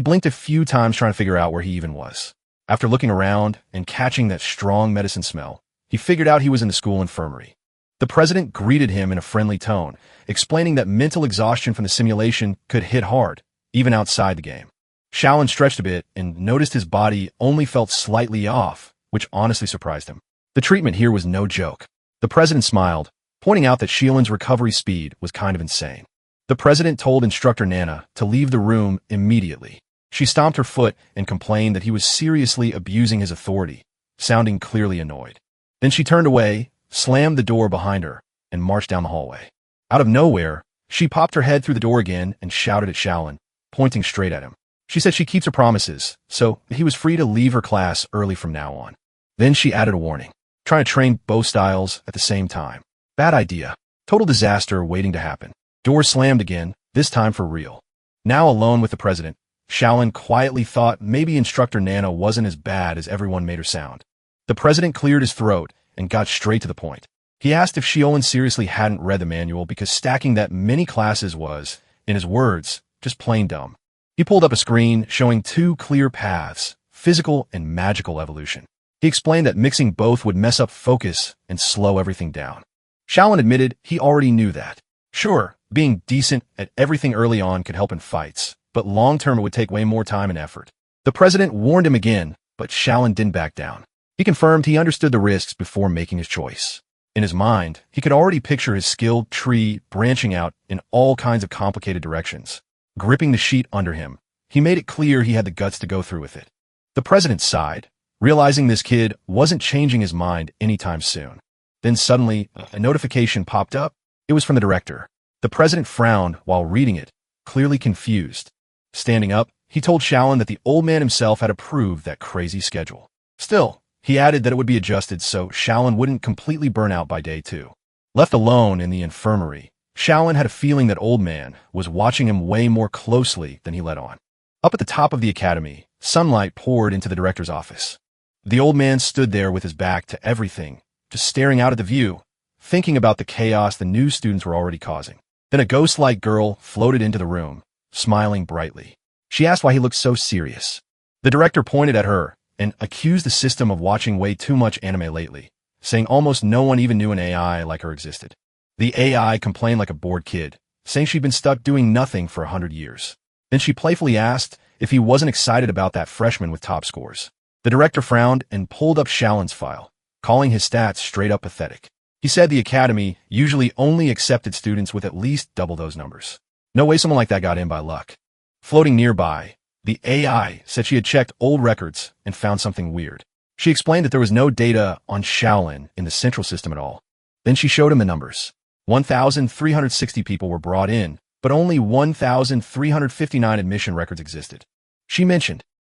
[SPEAKER 1] blinked a few times trying to figure out where he even was. After looking around and catching that strong medicine smell, he figured out he was in the school infirmary. The president greeted him in a friendly tone, explaining that mental exhaustion from the simulation could hit hard, even outside the game. Shaolin stretched a bit and noticed his body only felt slightly off, which honestly surprised him. The treatment here was no joke. The president smiled, pointing out that Shielin's recovery speed was kind of insane. The president told Instructor Nana to leave the room immediately. She stomped her foot and complained that he was seriously abusing his authority, sounding clearly annoyed. Then she turned away, slammed the door behind her, and marched down the hallway. Out of nowhere, she popped her head through the door again and shouted at Shaolin, pointing straight at him. She said she keeps her promises, so he was free to leave her class early from now on. Then she added a warning. Trying to train both styles at the same time. Bad idea. Total disaster waiting to happen. Door slammed again, this time for real. Now alone with the president, Shaolin quietly thought maybe instructor Nana wasn't as bad as everyone made her sound. The president cleared his throat and got straight to the point. He asked if Shaolin seriously hadn't read the manual because stacking that many classes was, in his words, just plain dumb. He pulled up a screen showing two clear paths, physical and magical evolution. He explained that mixing both would mess up focus and slow everything down. Shaolin admitted he already knew that. Sure, being decent at everything early on could help in fights, but long-term it would take way more time and effort. The president warned him again, but Shaolin didn't back down. He confirmed he understood the risks before making his choice. In his mind, he could already picture his skilled tree branching out in all kinds of complicated directions. Gripping the sheet under him, he made it clear he had the guts to go through with it. The president sighed, realizing this kid wasn't changing his mind anytime soon. Then suddenly, a notification popped up. It was from the director. The president frowned while reading it, clearly confused. Standing up, he told Shaolin that the old man himself had approved that crazy schedule. Still, he added that it would be adjusted so Shaolin wouldn't completely burn out by day 2. Left alone in the infirmary, Shaolin had a feeling that old man was watching him way more closely than he let on. Up at the top of the academy, sunlight poured into the director's office. The old man stood there with his back to everything, just staring out at the view, thinking about the chaos the new students were already causing. Then a ghost-like girl floated into the room, smiling brightly. She asked why he looked so serious. The director pointed at her and accused the system of watching way too much anime lately, saying almost no one even knew an AI like her existed. The AI complained like a bored kid, saying she'd been stuck doing nothing for 100 years. Then she playfully asked if he wasn't excited about that freshman with top scores. The director frowned and pulled up Shaolin's file, calling his stats straight up pathetic. He said the academy usually only accepted students with at least double those numbers. No way someone like that got in by luck. Floating nearby, the AI said she had checked old records and found something weird. She explained that there was no data on Shaolin in the central system at all. Then she showed him the numbers. 1,360 people were brought in, but only 1,359 admission records existed. She mentioned,